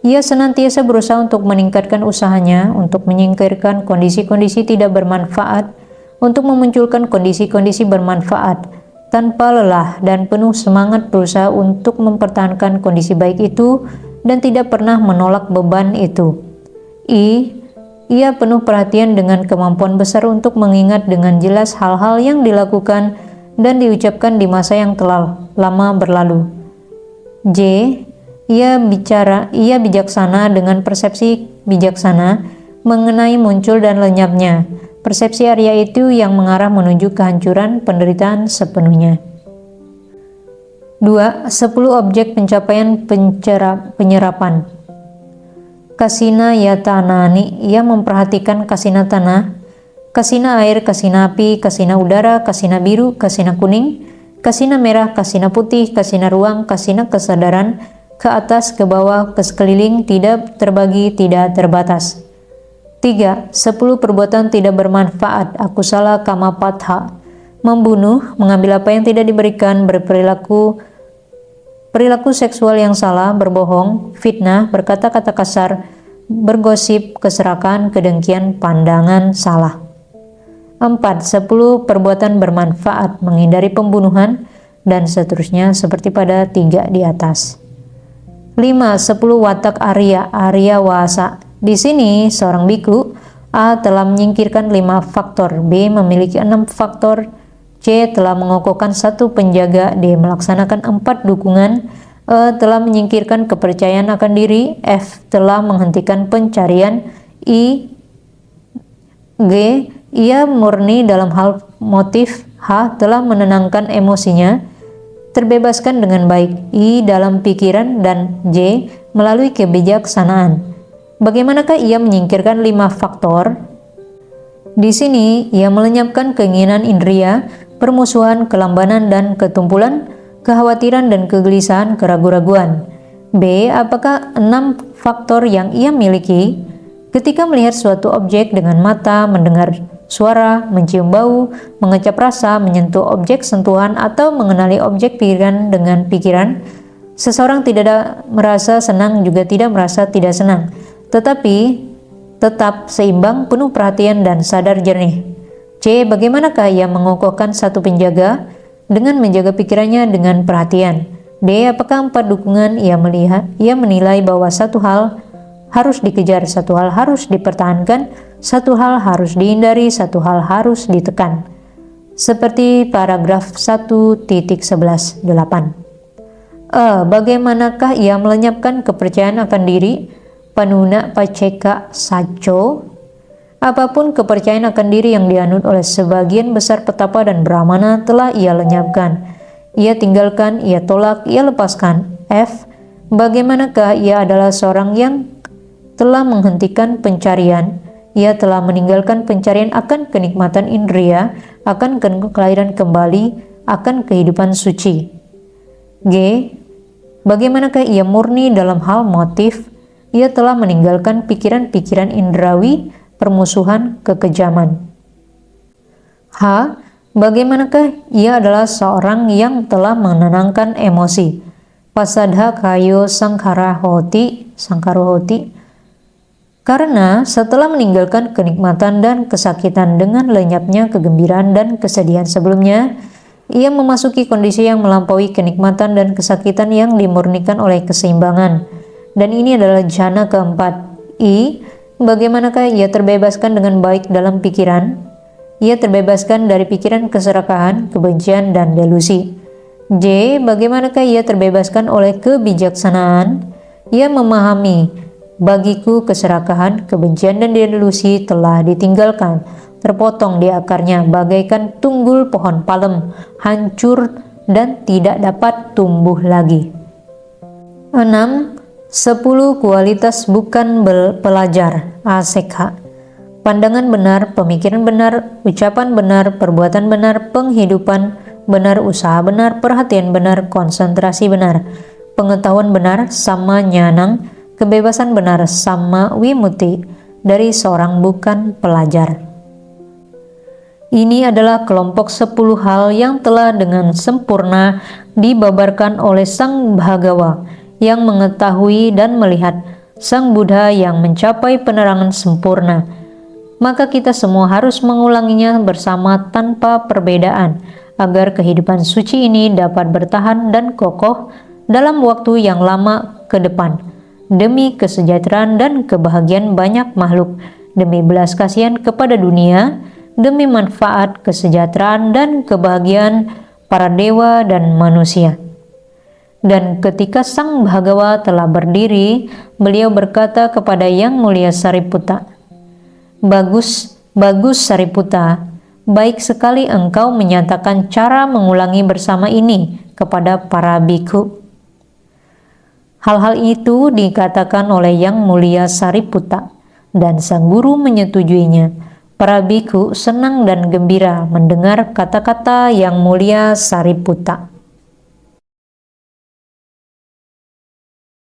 Ia senantiasa berusaha untuk meningkatkan usahanya, untuk menyingkirkan kondisi-kondisi tidak bermanfaat, untuk memunculkan kondisi-kondisi bermanfaat, tanpa lelah dan penuh semangat berusaha untuk mempertahankan kondisi baik itu dan tidak pernah menolak beban itu. I. Ia penuh perhatian dengan kemampuan besar untuk mengingat dengan jelas hal-hal yang dilakukan dan diucapkan di masa yang telah lama berlalu. J. Ia bijaksana dengan persepsi bijaksana mengenai muncul dan lenyapnya. Persepsi Arya itu yang mengarah menuju kehancuran penderitaan sepenuhnya. 2. 10 objek pencapaian penyerapan. Kasina yatanani, ia memperhatikan kasina tanah, kasina air, kasina api, kasina udara, kasina biru, kasina kuning, kasina merah, kasina putih, kasina ruang, kasina kesadaran, ke atas, ke bawah, ke sekeliling, tidak terbagi, tidak terbatas. 3. 10 perbuatan tidak bermanfaat, akusala kamapatha, membunuh, mengambil apa yang tidak diberikan, perilaku seksual yang salah, berbohong, fitnah, berkata-kata kasar, bergosip, keserakahan, kedengkian, pandangan salah. 4. 10 perbuatan bermanfaat, menghindari pembunuhan, dan seterusnya seperti pada 3 di atas. 5. 10 watak Arya wasa. Di sini seorang biku A telah menyingkirkan 5 faktor, B memiliki 6 faktor, C telah mengokohkan 1 penjaga, D melaksanakan 4 dukungan, E telah menyingkirkan kepercayaan akan diri, F telah menghentikan pencarian, G ia murni dalam hal motif, H telah menenangkan emosinya, terbebaskan dengan baik, I dalam pikiran, dan J melalui kebijaksanaan. Bagaimanakah ia menyingkirkan 5 faktor? Di sini ia melenyapkan keinginan indria, permusuhan, kelambanan dan ketumpulan, kekhawatiran dan kegelisahan, keraguan-raguan. B. Apakah 6 faktor yang ia miliki? Ketika melihat suatu objek dengan mata, mendengar suara, mencium bau, mengecap rasa, menyentuh objek sentuhan, atau mengenali objek pikiran dengan pikiran, seseorang tidak merasa senang juga tidak merasa tidak senang, tetapi tetap seimbang, penuh perhatian dan sadar jernih. C. Bagaimanakah ia mengokohkan 1 penjaga dengan menjaga pikirannya dengan perhatian? D. Apakah 4 dukungan ia menilai bahwa 1 hal harus dikejar, 1 hal harus dipertahankan, 1 hal harus dihindari, 1 hal harus ditekan. seperti paragraf 1.11.8. Bagaimanakah ia melenyapkan kepercayaan akan diri? Panuna paceka saco. Apapun kepercayaan akan diri yang dianut oleh sebagian besar petapa dan brahmana telah ia lenyapkan. Ia tinggalkan, ia tolak, ia lepaskan. F. Bagaimanakah ia adalah seorang yang telah menghentikan pencarian? Ia telah meninggalkan pencarian akan kenikmatan indria, akan kelahiran kembali, akan kehidupan suci. G. Bagaimanakah ia murni dalam hal motif? Ia telah meninggalkan pikiran-pikiran indrawi, permusuhan, kekejaman. H. Bagaimanakah ia adalah seorang yang telah menenangkan emosi? Pasadha kayo sangkarohoti. Karena setelah meninggalkan kenikmatan dan kesakitan dengan lenyapnya kegembiraan dan kesedihan sebelumnya, ia memasuki kondisi yang melampaui kenikmatan dan kesakitan yang dimurnikan oleh keseimbangan. Dan ini adalah jhana keempat. I. Bagaimanakah ia terbebaskan dengan baik dalam pikiran? Ia terbebaskan dari pikiran keserakahan, kebencian, dan delusi. J. Bagaimanakah ia terbebaskan oleh kebijaksanaan? Ia memahami, bagiku keserakahan, kebencian, dan delusi telah ditinggalkan, terpotong di akarnya bagaikan tunggul pohon palem, hancur dan tidak dapat tumbuh lagi. 6. 10 kualitas bukan pelajar, ASEKHA. Pandangan benar, pemikiran benar, ucapan benar, perbuatan benar, penghidupan benar, usaha benar, perhatian benar, konsentrasi benar, pengetahuan benar, sama nyanang, kebebasan benar, sama wimuti, dari seorang bukan pelajar. Ini adalah kelompok 10 hal yang telah dengan sempurna dibabarkan oleh Sang Bhagawa yang mengetahui dan melihat, Sang Buddha yang mencapai penerangan sempurna. Maka kita semua harus mengulanginya bersama tanpa perbedaan, agar kehidupan suci ini dapat bertahan dan kokoh dalam waktu yang lama ke depan, demi kesejahteraan dan kebahagiaan banyak makhluk, demi belas kasihan kepada dunia, demi manfaat, kesejahteraan, dan kebahagiaan para dewa dan manusia. Dan ketika Sang Bhagawa telah berdiri, beliau berkata kepada Yang Mulia Sariputta, "Bagus, bagus Sariputta, baik sekali engkau menyatakan cara mengulangi bersama ini kepada para bhikkhu." Hal-hal itu dikatakan oleh Yang Mulia Sariputta, dan Sang Guru menyetujuinya. Para bhikkhu senang dan gembira mendengar kata-kata Yang Mulia Sariputta.